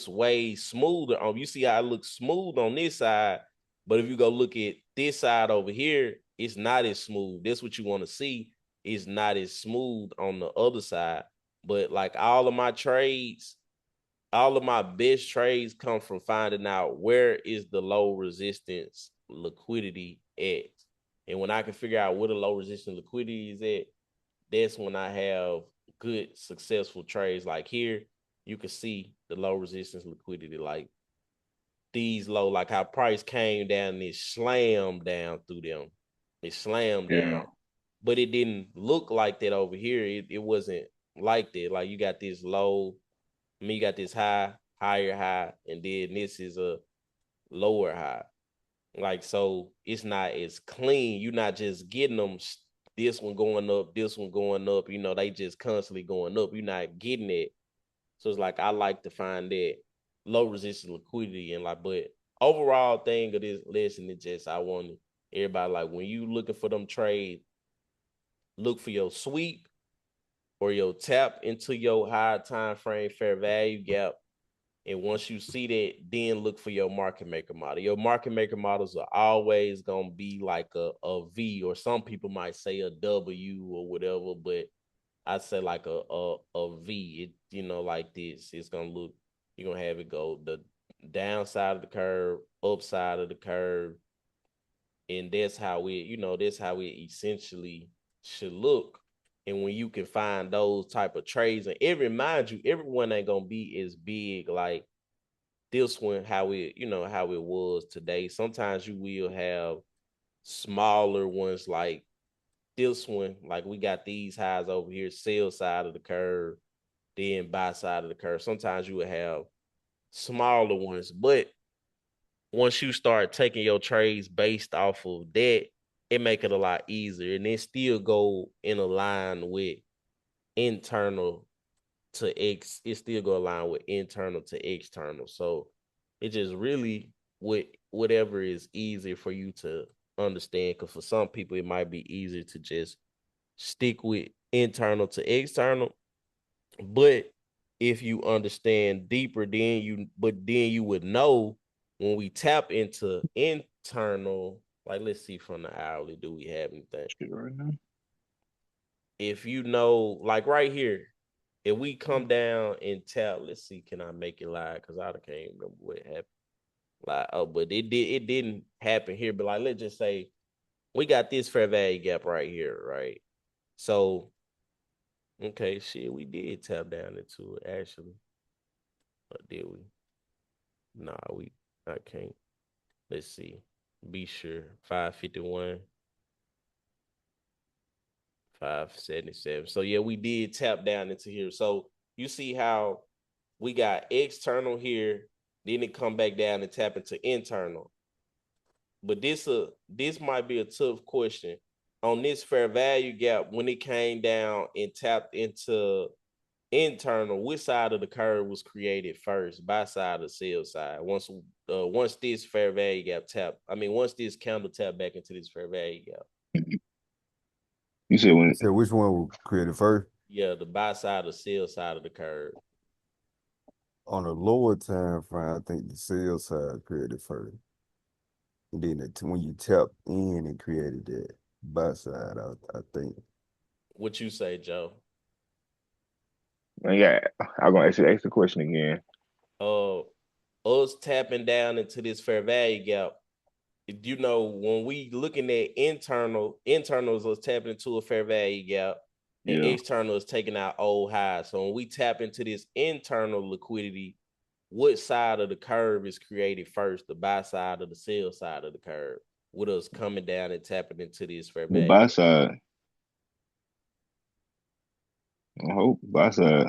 A: way smoother. You see how it looks smooth on this side, but if you go look at this side over here, it's not as smooth. That's what you want to see. It's not as smooth on the other side. But like all of my trades, all of my best trades come from finding out where is the low resistance liquidity at. And when I can figure out where the low resistance liquidity is at, that's when I have good, successful trades. Like here, you can see the low resistance liquidity, like these low, like how price came down and it slammed down through them. It slammed
C: Yeah.
A: down. But it didn't look like that over here. It wasn't like that. Like you got this low, you got this high, higher high, and then this is a lower high. Like, so it's not as clean. You're not just getting them, this one going up, this one going up. They just constantly going up. You're not getting it. So it's like I like to find that low resistance liquidity and like, but overall thing of this lesson is just I want everybody like when you looking for them trades, look for your sweep or your tap into your high time frame fair value gap. And once you see that, then look for your market maker model. Your market maker models are always gonna be like a V, or some people might say a W or whatever, but I say like a V. It like this. It's gonna look. You're gonna have it go the downside of the curve, upside of the curve, and that's how it essentially should look. And when you can find those type of trades, and it reminds you, everyone ain't gonna be as big like this one, how it was today. Sometimes you will have smaller ones like this one, like we got these highs over here, sell side of the curve, then buy side of the curve. Sometimes you will have smaller ones, but once you start taking your trades based off of that, it make it a lot easier, and then still go in a line with internal to X. It still go align with internal to external. So it just really whatever is easier for you to understand. Because for some people, it might be easier to just stick with internal to external. But if you understand deeper, then you would know when we tap into internal, like let's see from the hourly, do we have anything?
C: Right now.
A: If you know, like right here, if we come down and tap, let's see, can I make it live? Because I can't remember what happened. Like, oh, but it didn't happen here. But like, let's just say we got this fair value gap right here, right? So, okay, shit, we did tap down into it actually. Or did we? Nah, I can't. Let's see. Be sure. 551, 577. So yeah, we did tap down into here. So you see how we got external here, then it come back down and tap into internal. But this might be a tough question. On this fair value gap, when it came down and tapped into internal, which side of the curve was created first? Buy side or sell side? Once this fair value gap once this candle tap back into this fair value gap.
C: You said
B: You
C: when
B: said which one was created first?
A: Yeah, the buy side or sell side of the curve.
B: On a lower time frame, I think the sales side created first. And then when you tap in and created that buy side, I think.
A: What you say, Joe?
C: yeah, I'm gonna ask the question again.
A: Uh us tapping down into this fair value gap, when we looking at internals is tapping into a fair value gap, and
C: Yeah.
A: external is taking out old highs. So when we tap into this internal liquidity, what side of the curve is created first, the buy side or the sell side of the curve? With us coming down and tapping into this fair
C: The
A: value
C: buy
A: gap.
C: side. I hope buy side.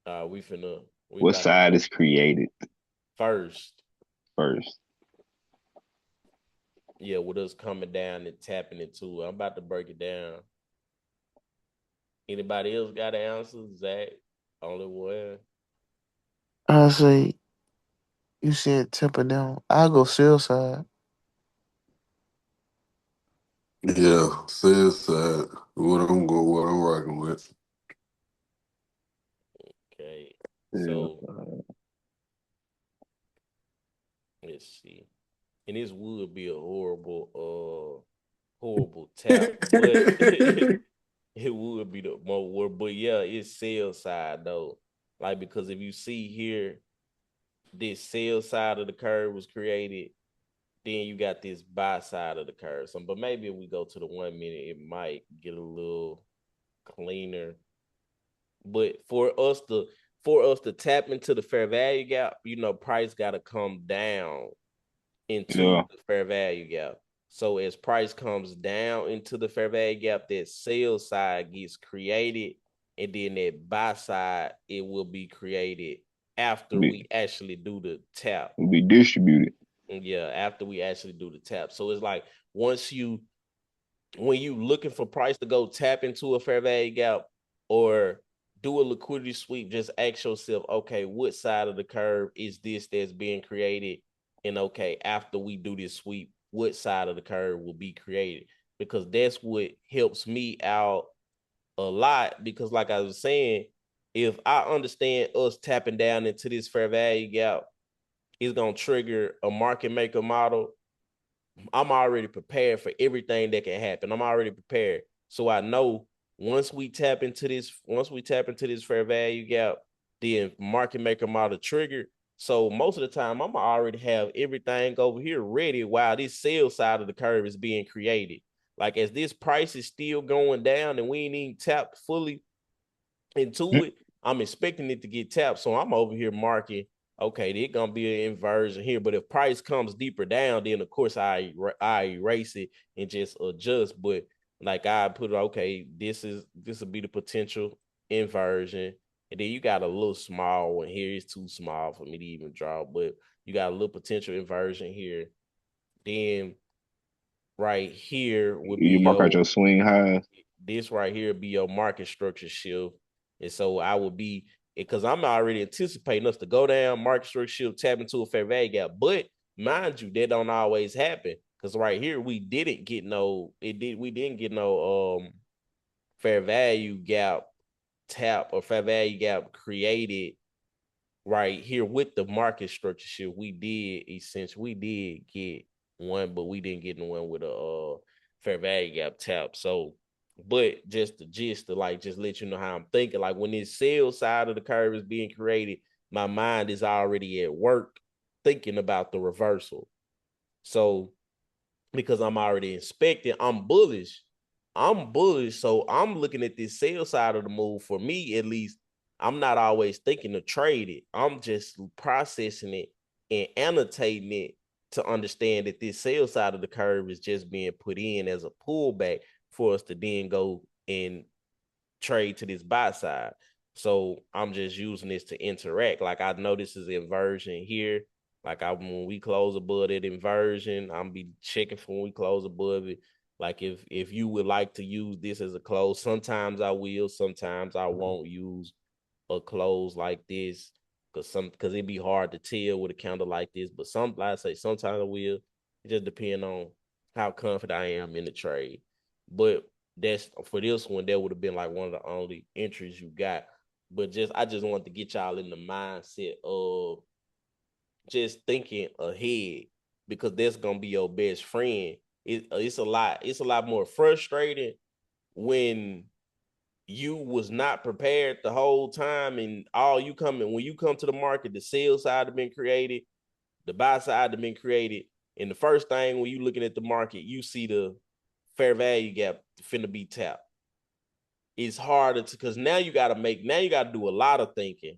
A: We
C: What
A: about to
C: side is created
A: first.
C: first?
A: Yeah, with us coming down and tapping into it. I'm about to break it down. Anybody else got an answer? Zach, only one.
D: I say you said temper down. I go sell side.
E: Yeah, says that what I'm rocking with.
A: Okay.
C: Yeah.
A: So let's see. And this would be a horrible tap, but it would be the more work. But yeah, it's sales side though. Like, because if you see here, this sales side of the curve was created, then you got this buy side of the curve. So, but maybe if we go to the 1 minute, it might get a little cleaner. But for us to tap into the fair value gap, price got to come down into
C: Yeah.
A: the fair value gap. So as price comes down into the fair value gap, that sell side gets created, and then that buy side, it will be created after
C: Be
A: we actually do the tap.
C: be distributed.
A: Yeah, after we actually do the tap. So it's like when you looking for price to go tap into a fair value gap, or do a liquidity sweep. Just ask yourself, okay, what side of the curve is this that's being created? And okay, after we do this sweep, what side of the curve will be created? Because that's what helps me out a lot. Because like I was saying, if I understand us tapping down into this fair value gap, it's gonna trigger a market maker model. I'm already prepared for everything that can happen. I'm already prepared. So I know once we tap into this fair value gap, the market maker model trigger. So most of the time, I'm already have everything over here ready while this sell side of the curve is being created. Like as this price is still going down and we ain't even tapped fully into it, I'm expecting it to get tapped. So I'm over here marking, okay, there's gonna be an inversion here. But if price comes deeper down, then of course I erase it and just adjust. But like I put it, okay, this will be the potential inversion. And then you got a little small one here. It's too small for me to even draw, but you got a little potential inversion here. Then right here would be
C: You mark out
A: your
C: your swing highs.
A: this right here be your market structure shift. And so I would be, because I'm already anticipating us to go down, market structure shift, tap into a fair value gap. But mind you, that don't always happen. Because right here we didn't get we didn't get no fair value gap tap or fair value gap created right here with the market structure shift. We did get one, but we didn't get the one with a fair value gap tap. So, but just the gist to like just let you know how I'm thinking. Like when this sell side of the curve is being created, my mind is already at work thinking about the reversal. So because I'm already inspecting, I'm bullish. I'm bullish. So I'm looking at this sales side of the move. For me, at least, I'm not always thinking to trade it. I'm just processing it and annotating it to understand that this sales side of the curve is just being put in as a pullback for us to then go and trade to this buy side. So I'm just using this to interact. Like I know this is inversion here. Like when we close above that inversion, I'm be checking for when we close above it. Like if you would like to use this as a close, sometimes I will, sometimes I won't use a close like this because it'd be hard to tell with a candle like this. But like I say, sometimes I will. It just depends on how confident I am in the trade. But that's for this one, that would have been like one of the only entries you got. But I just wanted to get y'all in the mindset of just thinking ahead because that's gonna be your best friend. It's a lot more frustrating when you was not prepared the whole time and when you come to the market, the sell side have been created, the buy side have been created, and the first thing when you looking at the market, you see the fair value gap finna be tapped. It's harder to because now you gotta do a lot of thinking.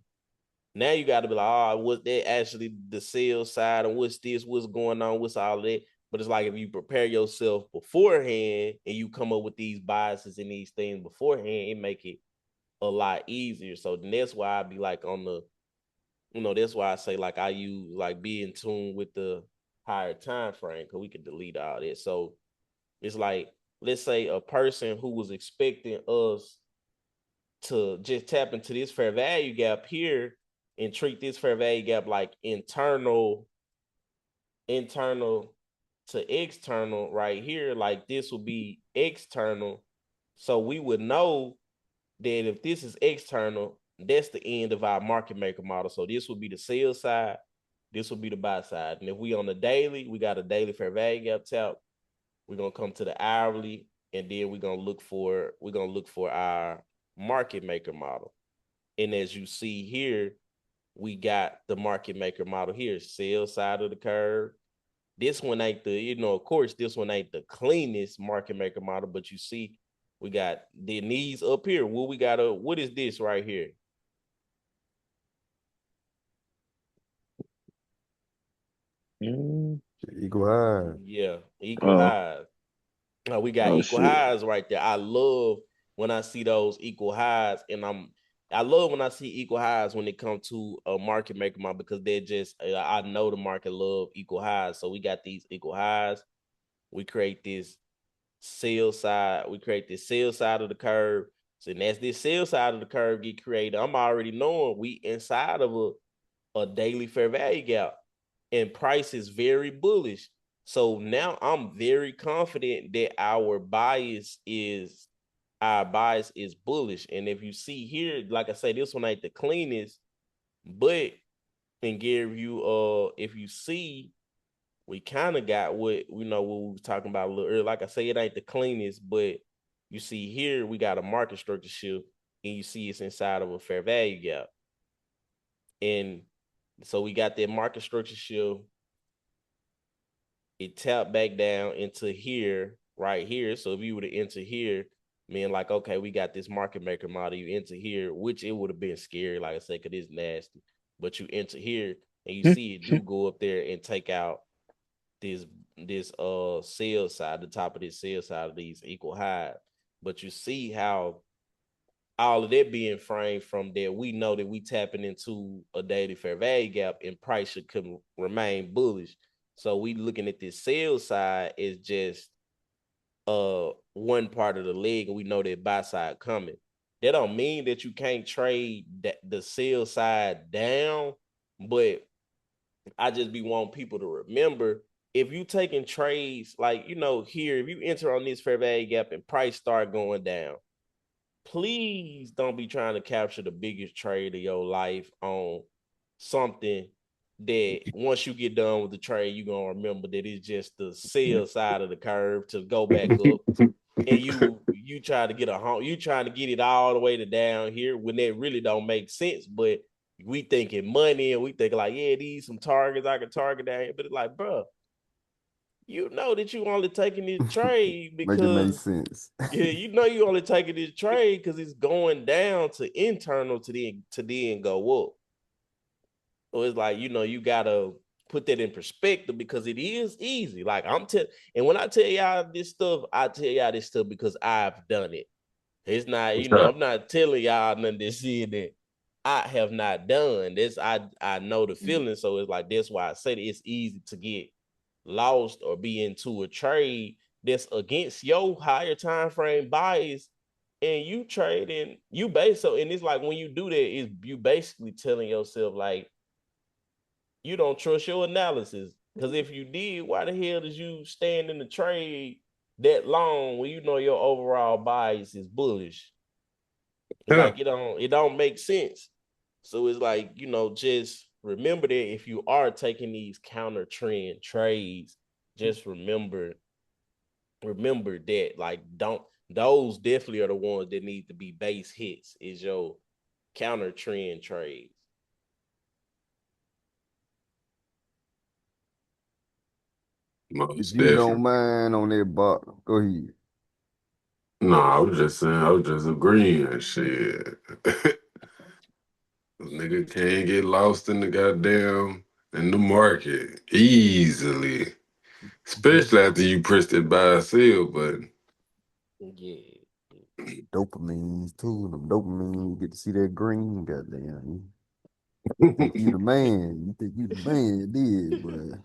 A: Now you gotta be like, oh, what's that actually the sales side and what's going on, what's all that. But it's like if you prepare yourself beforehand and you come up with these biases and these things beforehand, it make it a lot easier. So then that's why I be like that's why I say like I use like be in tune with the higher time frame because we could delete all that. So it's like, let's say a person who was expecting us to just tap into this fair value gap here and treat this fair value gap like internal to external right here, like this would be external. So we would know that if this is external, that's the end of our market maker model. So this would be the sell side, this would be the buy side. And if we on the daily, we got a daily fair value gap tap. We're gonna come to the hourly, and then we're gonna look for our market maker model. And as you see here, we got the market maker model here, sell side of the curve. This one ain't of course, this one ain't the cleanest market maker model, but you see, we got the knees up here. What is this right here?
B: Equal high.
A: Yeah, equal
C: Oh,
A: highs. We got
C: oh
A: equal
C: shit.
A: highs right there. I love when I see those equal highs, and I love when I see equal highs when it comes to a market maker model because they're just I know the market love equal highs. So we got these equal highs. We create this sell side. We create this sell side of the curve. So and as this sell side of the curve get created, I'm already knowing we inside of a daily fair value gap, and price is very bullish. So now I'm very confident that our bias is bullish. And if you see here, like I say, this one ain't the cleanest, but and give you if you see, we kind of got what we were talking about a little earlier. Like I say, it ain't the cleanest, but you see here we got a market structure shift, and you see it's inside of a fair value gap. And so we got that market structure shift. It tapped back down into here, right here. So if you were to enter here, mean like, okay, we got this market maker model. You enter here, which it would have been scary, like I said, because it's nasty. But you enter here and you see it do go up there and take out this sell side, the top of this sell side of these equal highs. But you see how all of that being framed from there, we know that we tapping into a daily fair value gap and price should remain bullish. So we looking at this sales side is just one part of the leg, and we know that buy side coming. That don't mean that you can't trade the sell side down, but I just be wanting people to remember, if you taking trades like here, if you enter on this fair value gap and price start going down, please don't be trying to capture the biggest trade of your life on something that once you get done with the trade, you're gonna remember that it's just the sell side of the curve to go back up. And you try to get you trying to get it all the way to down here when that really don't make sense. But we thinking money and we think like, yeah, these some targets I can target down here. But it's like, bro, you know that you only taking this trade
B: Make it make
A: because
B: sense.
A: yeah, you only taking this trade because it's going down to internal to then go up. So it's like, you gotta put that in perspective because it is easy. Like and when I tell y'all this stuff, I tell y'all this stuff because I've done it. It's not, I'm not telling y'all nothing this shit that I have not done. This I know the feeling. So it's like that's why I said it's easy to get lost or be into a trade that's against your higher time frame bias, and you trade and you base. So and it's like when you do that, is you basically telling yourself like you don't trust your analysis. Because if you did, why the hell did you stand in the trade that long when you know your overall bias is bullish? It's
E: Yeah.
A: like it don't make sense. So it's like, just remember that if you are taking these counter trend trades, just remember that like don't those definitely are the ones that need to be base hits is your counter trend trades.
B: If
E: Most
B: you don't
E: definitely.
B: mind on that box, go ahead.
E: No, I was just saying, I was just agreeing. Shit. Nigga can't get lost in the goddamn in the market easily. Especially after you press that buy or sell button.
A: Yeah.
B: Dopamines too. Them dopamine, you get to see that green. Goddamn, you think you the man. You think you the man. You did, but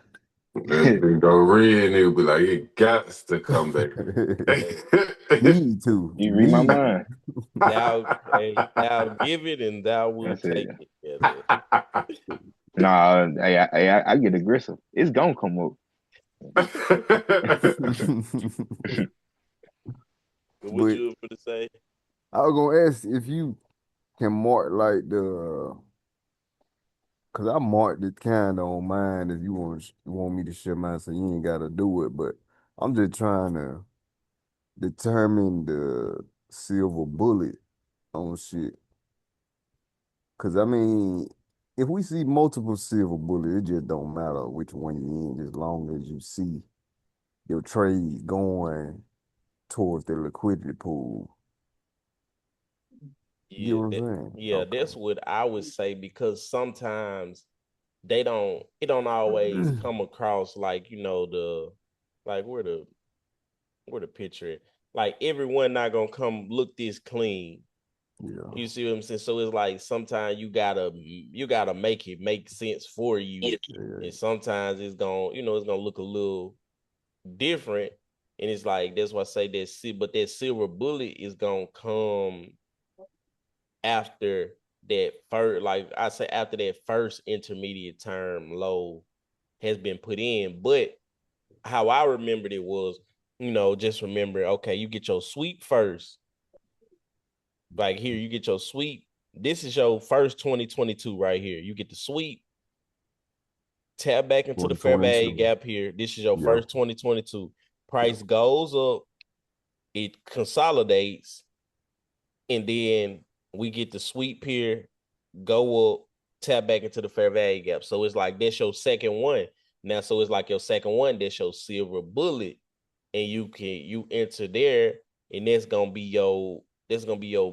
E: And then go red and it'll be like, it got to come back.
A: Hey,
B: need to.
C: You read my
B: Need.
C: mind.
A: thou give it and thou will
C: That's it.
A: take it. Yeah,
C: Nah, I get aggressive. It's gonna come up.
A: what
B: But
A: you were to say?
B: I was gonna ask if you can mark like cause I marked it kind of on mine. If you want me to share mine, so you ain't gotta do it. But I'm just trying to determine the silver bullet on shit. Cause I mean, if we see multiple silver bullets, it just don't matter which one you in, as long as you see your trade going towards the liquidity pool. You get
A: Yeah,
B: what I'm saying?
A: that's what I would say because sometimes it don't always
B: Okay.
A: come across like, like where the picture at? Like everyone not gonna come look this clean.
B: Yeah.
A: You see what I'm saying? So it's like sometimes you gotta make it make sense for you.
B: Yeah.
A: And sometimes it's gonna look a little different. And it's like that's why I say but that silver bullet is gonna come after that first, like I say, after that first intermediate term low has been put in. But how I remembered it was, just remember, okay, you get your sweep first. Like here, you get your sweep. This is your first 2022 right here. You get the sweep, tap back into the fair value
B: 2022.
A: gap here. This is your
B: Yep.
A: first 2022. Price goes up, it consolidates, and then we get the sweep here, go up, tap back into the fair value gap. So it's like that's your second one. Now, so it's like your second one, that's your silver bullet. And you enter there, and that's gonna be your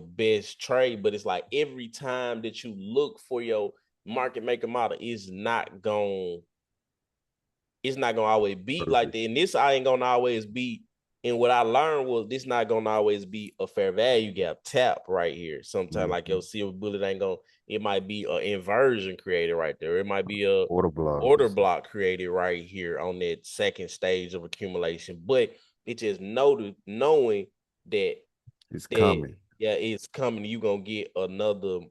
A: best trade. But it's like every time that you look for your market maker model, it's not gonna always beat like that. And this I ain't gonna always beat. And what I learned was this not gonna always be a fair value gap tap right here. Sometimes like your silver bullet ain't gonna, it might be an inversion created right there. It might be a order block created right here on that second stage of accumulation. But it just knowing that
B: it's coming.
A: Yeah, it's coming. You gonna get another.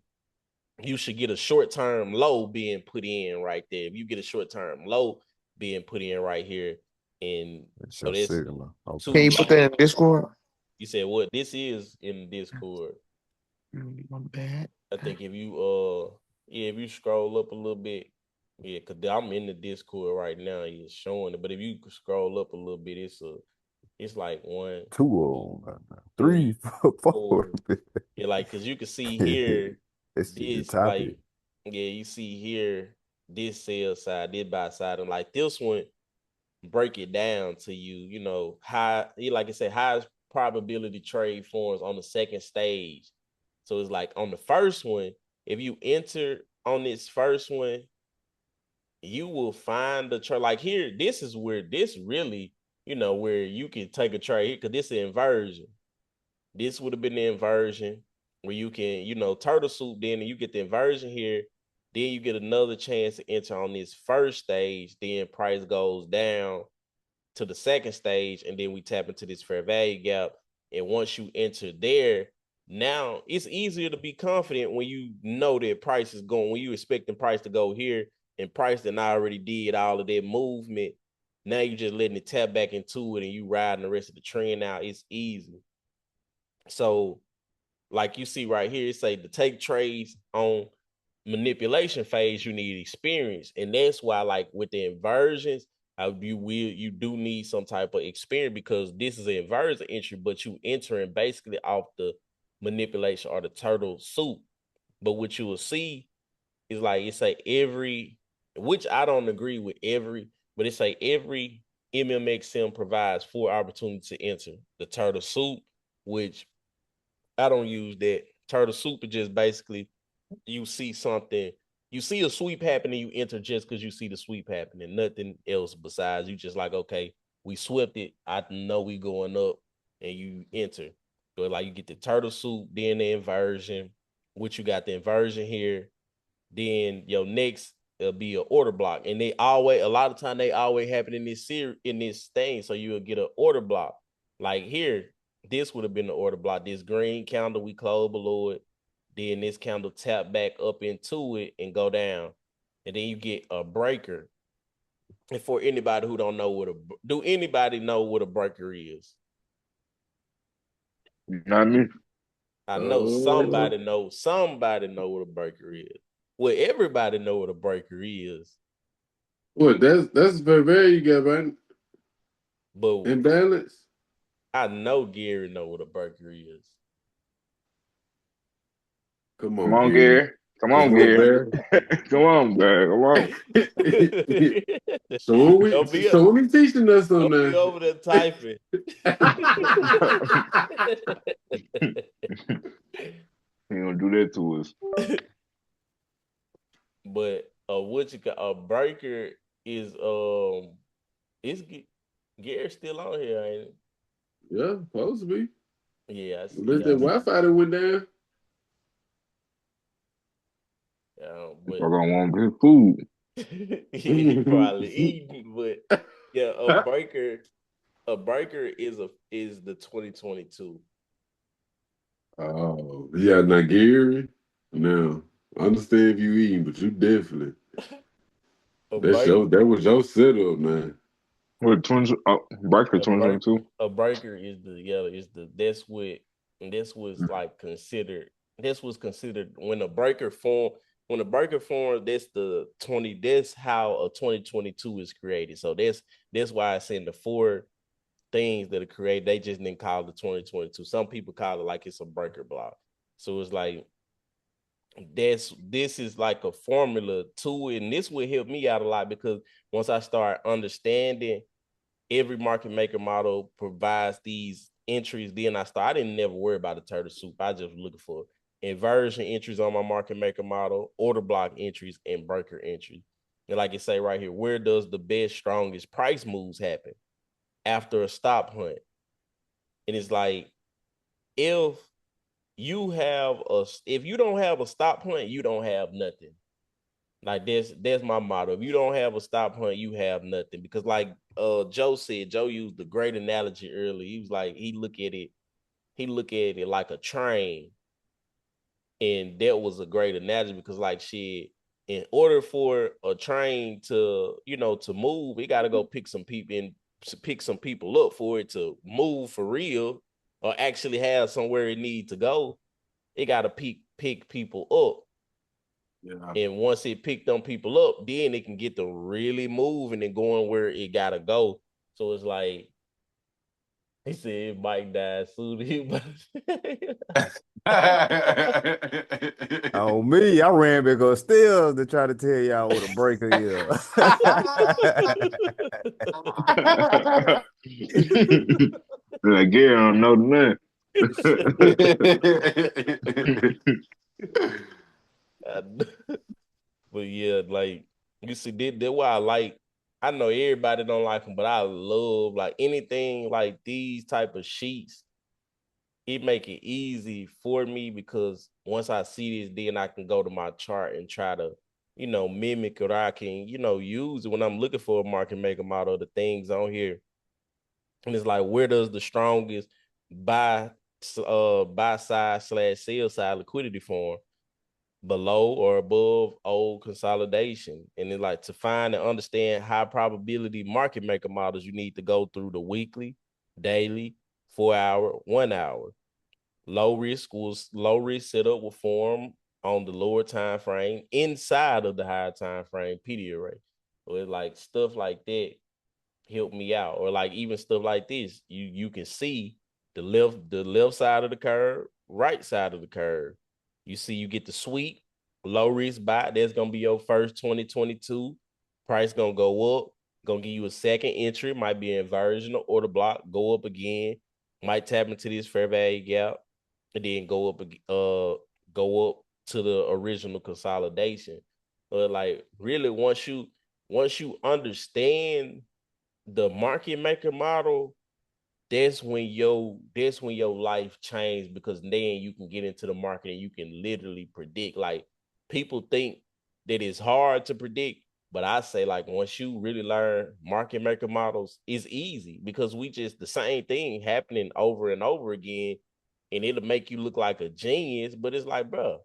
A: You should get a short-term low being put in right there. If you get a short-term low being put in right here, and
B: It's
A: so
B: your
A: that's
B: signal. Okay.
D: Can you put that in Discord?
A: You said what? This is in Discord.
D: My bad.
A: I think if you if you scroll up a little bit, yeah, cause I'm in the Discord right now, it's showing it. But if you scroll up a little bit, it's like 1,
B: 2 of them, 3, 4.
A: Yeah, like cause you can see here
B: It's the
A: this
B: topic.
A: yeah, you see here this sell side, this buy side, and like this one break it down to you, high, like I said, highest probability trade forms on the second stage. So it's like on the first one, if you enter on this first one, you will find the trade. Like here, this is where this really, where you can take a trade because this is inversion. This would have been the inversion where you can, turtle soup then, and you get the inversion here. Then you get another chance to enter on this first stage. Then price goes down to the second stage, and then we tap into this fair value gap. And once you enter there, now it's easier to be confident when you know that price is going, when you expecting price to go here, and price that already did all of that movement. Now you just letting it tap back into it, and you riding the rest of the trend out. It's easy. So, like you see right here, it say to take trades on manipulation phase, you need experience, and that's why, like with the inversions, you do need some type of experience because this is an inversion entry, but you entering basically off the manipulation or the turtle soup. But what you will see is like it say every, which I don't agree with every, but it say every MMXM provides 4 opportunities to enter the turtle soup, which I don't use that. Turtle soup is just basically you see something, you see a sweep happening, you enter just because you see the sweep happening, nothing else besides you just like, okay, we swept it. I know we going up, and you enter. So like you get the turtle soup, then the inversion, which you got the inversion here, then your next it'll be an order block. And they always, a lot of time they always happen in this series, in this thing. So you'll get an order block. Like here, this would have been the order block. This green candle, we close below it. Then this candle tap back up into it and go down. And then you get a breaker. And for anybody who don't know do anybody know what a breaker is?
C: Not me.
A: I know somebody know what a breaker is. Well, everybody know what a breaker is.
E: What? That's very very good, man.
A: But
E: Imbalance.
A: I know Gary know what a breaker is.
E: Come
C: Come
E: on,
C: on,
E: Gary.
C: Gary. Come on, Gary.
E: Bear.
C: Come on, Gary. Come on.
E: So what
A: Don't
E: we
A: be,
E: so what we teaching us on
A: don't be
E: that?
A: over there typing.
C: He gonna do that to us.
A: But what you got, a breaker is is Gary still on here, ain't it?
E: Yeah, supposed to be.
A: Yeah, I see.
E: Unless that Wi-Fi that went down.
C: We're
A: But
C: gonna want his food.
A: he probably eating. But yeah, a breaker is the 2022.
E: Oh, yeah, Nigerian. Now, I understand if you eating, but you definitely
A: A break
E: that was your setup, man.
C: What 20? Oh, Barker
A: a break
C: 2022.
A: a breaker is the yeah is the that's what and this was like considered this was considered when a breaker form that's the 20 that's how a 2022 is created. So that's why it's in the four things that are created. They just didn't call it the 2022. Some people call it like it's a breaker block. So it's like this is like a formula to it, and this will help me out a lot because once I start understanding every market maker model provides these entries, then I didn't never worry about the turtle soup. I just was looking for inversion entries on my market maker model, order block entries, and breaker entries. And like it say right here, where does the best, strongest price moves happen? After a stop hunt. And it's like if if you don't have a stop hunt, you don't have nothing. Like that's my motto. If you don't have a stop hunt, you have nothing. Because like Joe said, Joe used the great analogy earlier. He was like, he look at it like a train. And that was a great analogy because like shit, in order for a train to, to move, it gotta go pick some people up for it to move for real or actually have somewhere it needs to go. It gotta pick people up.
E: Yeah.
A: And once it picked them people up, then it can get to really moving and going where it gotta go. So it's like he said Mike died soon.
B: On me, I ran because still to try to tell y'all what a breaker is.
C: Like, Gary don't know nothing.
A: But yeah, like you see, that's why I like. I know everybody don't like them, but I love like anything like these type of sheets. It make it easy for me because once I see this, then I can go to my chart and try to, mimic or I can, use it when I'm looking for a market maker model. The things on here, and it's like where does the strongest buy buy side slash sell side liquidity form? Below or above old consolidation. And then like to find and understand high probability market maker models, you need to go through the weekly, daily, 4 hour, 1 hour. Low risk setup will form on the lower time frame inside of the higher time frame PD array. So it's like stuff like that help me out. Or like even stuff like this, you can see the left side of the curve, right side of the curve. You see, you get the sweep, low risk buy. That's gonna be your first 2022. Price gonna go up, gonna give you a second entry, might be an inversion or order block, go up again, might tap into this fair value gap, and then go up to the original consolidation. But like really once you understand the market maker model, that's when your life changed because then you can get into the market and you can literally predict. Like people think that it's hard to predict, but I say like once you really learn market maker models, it's easy because we just the same thing happening over and over again, and it'll make you look like a genius. But it's like, bro,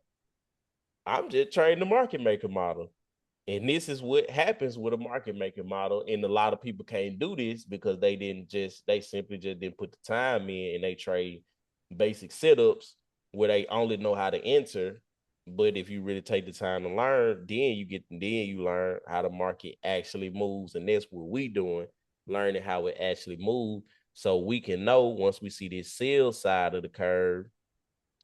A: I'm just trading the market maker model. And this is what happens with a market making model. And a lot of people can't do this because they simply just didn't put the time in and they trade basic setups where they only know how to enter. But if you really take the time to learn, then you learn how the market actually moves. And that's what we doing, learning how it actually moves. So we can know once we see this sell side of the curve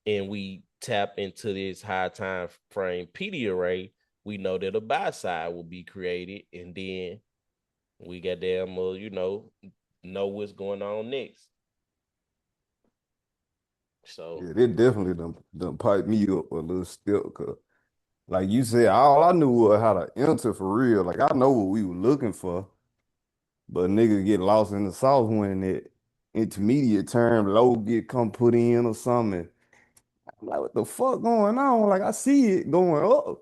A: and we tap into this high time frame PD array, we know that a buy side will be created, and then we got damn know what's going on next. So
B: Yeah, they definitely done pipe me up a little step. Cause like you said, all I knew was how to enter for real. Like I know what we were looking for, but nigga get lost in the sauce when that intermediate term low get come put in or something. I'm like, what the fuck going on? Like I see it going up,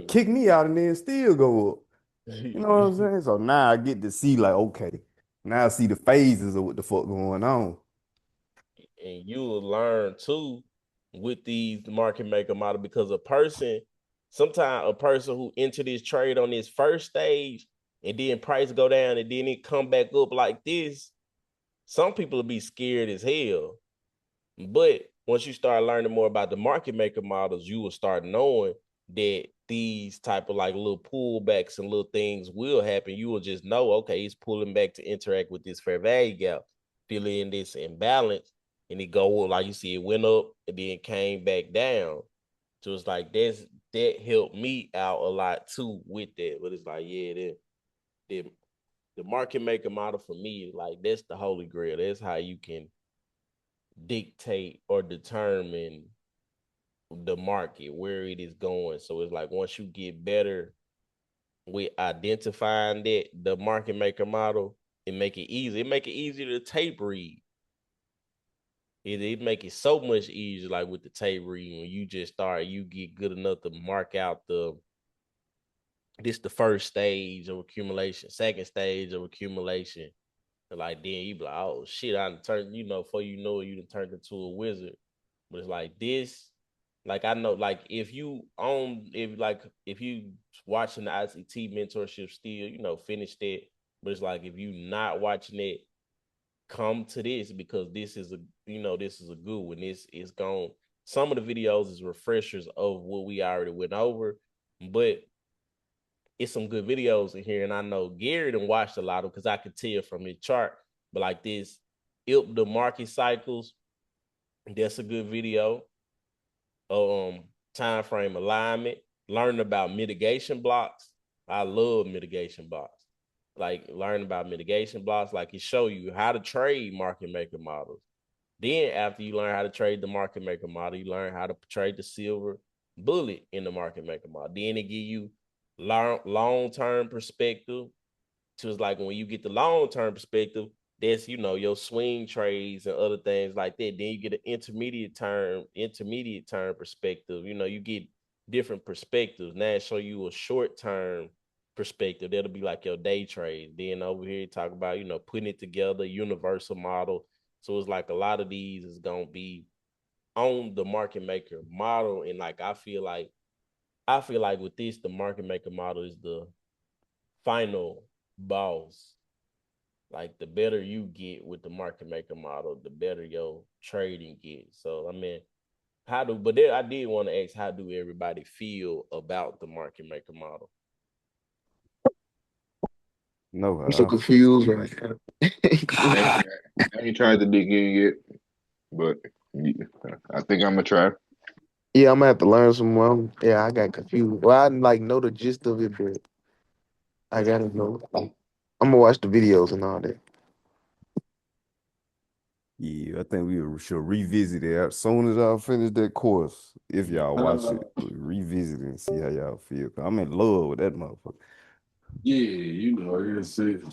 B: kick me out and then still go up. You know what I'm saying? So now I get to see like, okay, now I see the phases of what the fuck going on.
A: and you will learn too with these market maker model because sometimes a person who enter this trade on this first stage and then price go down and then it come back up like this, some people will be scared as hell. But once you start learning more about the market maker models, you will start knowing that these type of like little pullbacks and little things will happen. You will just know, okay, it's pulling back to interact with this fair value gap, fill in this imbalance, and it go like you see, it went up and then came back down. So it's like that helped me out a lot too with that. But it's like, yeah, the the market maker model for me, like that's the holy grail. That's how you can dictate or determine the market where it is going. So it's like once you get better with identifying that the market maker model, it make it easy. It make it easier to tape read. It make it so much easier, like with the tape read when you just start, you get good enough to mark out the first stage of accumulation, second stage of accumulation. And like then you be like, oh shit, I turned, before you know it, you done turned into a wizard. But it's like this, like I know, like if you watching the ICT mentorship still, finish that. But it's like if you not watching it, come to this because this is a good one. This is gone. Some of the videos is refreshers of what we already went over, but it's some good videos in here. And I know Gary done watched a lot of because I could tell from his chart. But like this, the market cycles, that's a good video. Time frame alignment, learning about mitigation blocks. I love mitigation blocks. Like learning about mitigation blocks, like it show you how to trade market maker models. Then after you learn how to trade the market maker model, you learn how to trade the silver bullet in the market maker model. Then it give you long-term perspective. So it's like when you get the long-term perspective, that's your swing trades and other things like that. Then you get an intermediate term perspective. You get different perspectives. Now it show you a short-term perspective. That'll be like your day trade. Then over here talk about, putting it together, universal model. So it's like a lot of these is gonna be on the market maker model. And like I feel like with this, the market maker model is the final boss. Like the better you get with the market maker model, the better your trading gets. So I mean, I did want to ask, how do everybody feel about the market maker model?
B: No,
D: I'm so confused right now.
C: I ain't tried to dig in yet, but yeah, I think I'm gonna try.
D: Yeah, I'm gonna have to learn some more. Yeah, I got confused. Well, I like know the gist of it, but I gotta know. I'm gonna watch the videos and all that.
B: yeah, I think we should revisit it as soon as y'all finish that course. If y'all watch it, revisit it and see how y'all feel. 'Cause I'm in love with that motherfucker.
E: Yeah, it's it.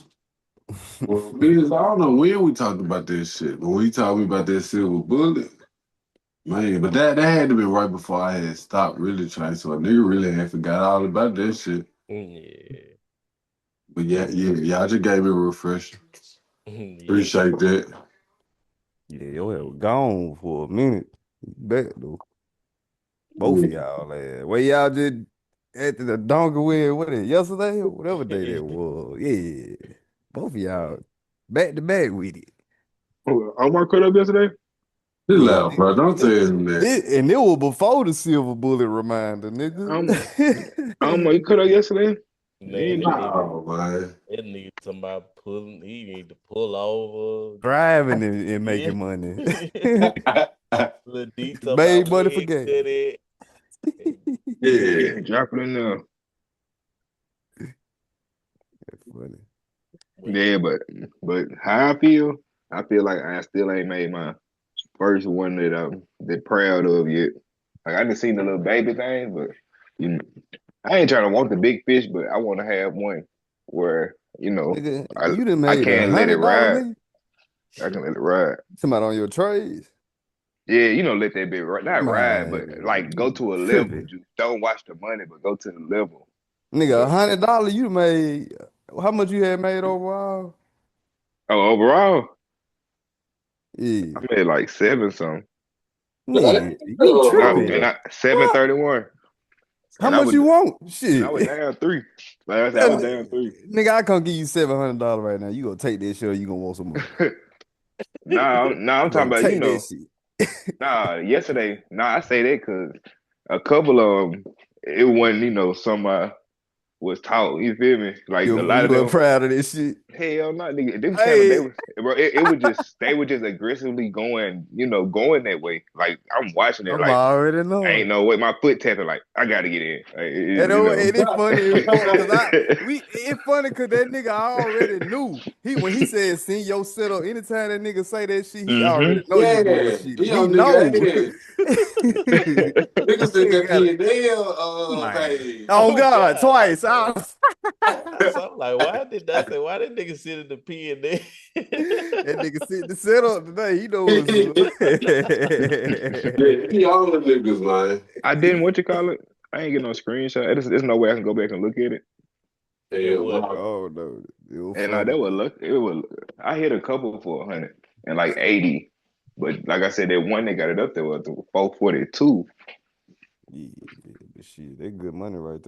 E: Well, because I don't know when we talked about this shit, but we talked about that silver bullet, man. But that had to be right before I had stopped really trying. So a nigga really had forgot all about that shit.
A: Yeah.
E: But y'all just gave me a refresher.
A: Yeah.
E: Appreciate that.
B: Yeah, your head was gone for a minute. Back though. Both of
E: Yeah.
B: y'all, where y'all did at the donkey with what it yesterday or whatever day that was. Yeah. Both of y'all back to back with it.
C: Oh, Omar cut up yesterday.
E: Chill
B: Yeah.
E: out, bro. Don't tell him that.
B: And it was before the silver bullet reminder,
C: Um,
B: nigga.
C: Omar, you cut up yesterday.
A: Man,
C: Man,
E: No, man.
A: it needs somebody pulling. He need to pull over.
B: Driving and
A: Yeah.
B: making money.
A: Little D talking
B: Made
A: about
B: money for
A: we
B: gas.
A: ain't good
E: Yeah.
C: drop it in there.
B: That's funny.
A: at.
C: Yeah, but how I feel like I still ain't made my first one that I'm that proud of yet. Like I just seen the little baby thing, but you know, I ain't trying to want the big fish, but I want to have one where
B: Nigga,
C: I
B: you done
C: I
B: made
C: can't let it
B: $100,
C: ride.
B: nigga.
C: I can let it ride.
B: Somebody on your trades.
C: Yeah, let that bit ride, not ride, but
B: Man,
C: like go
B: you
C: to a level.
B: tripping.
C: Just don't watch the money, but go to the level.
B: Nigga,
C: But
B: $100 you made. How much you had made overall?
C: oh, overall,
B: Yeah.
C: I made like 7 something.
B: Nigga, you
E: Oh,
B: tripping.
C: And I
B: What?
C: 731.
B: How
C: And I
B: much
C: was
B: you want?
C: and I was
B: Shit.
C: down 3. Like I said, I was down 3.
B: Nigga, I can't give you $700 right now. You gonna take that shit or you gonna want some more?
C: Nah, I'm
B: You
C: talking
B: gonna
C: about,
B: take that shit.
C: yesterday. Nah, I say that because a couple of them, it wasn't, somebody was taught. You feel me? Like a lot
B: You
C: of
B: weren't
C: them,
B: proud of this shit.
C: hell no, nigga. Them channels, they
B: Hey,
C: was, bro. It was just they were just aggressively going, going that way. Like I'm watching it,
B: I'm
C: like
B: already
C: ain't
B: knowing.
C: no way. My foot tapping, like I gotta get in. Like,
B: And it's funny as fuck because it's funny because that nigga already knew. When he said send your setup, anytime that nigga say that shit, he
C: hmm
B: already know you
E: yeah.
B: bullshit.
E: He
B: He
E: on nigga
B: know.
E: ass. Niggas did
B: Nigga
E: that
B: got it.
E: P&L
B: Man.
E: page.
B: Oh
A: Oh
B: God,
A: God,
B: twice.
A: so I'm like, why that nigga sit in the P and then?
B: That nigga sit the setup today. He know what's
E: Yeah,
B: up.
E: he on the niggas, man.
C: I didn't what you call it. I ain't get no screenshot. There's no way I can go back and look at it.
A: And
E: Hell
A: what?
E: no.
B: Oh no, it was
C: And
B: funny
C: that was
B: though.
C: luck. It was. I hit a couple for 100 and like 80, but like I said, that one that got it up there was 442.
B: Yeah, but shit, they good money right there.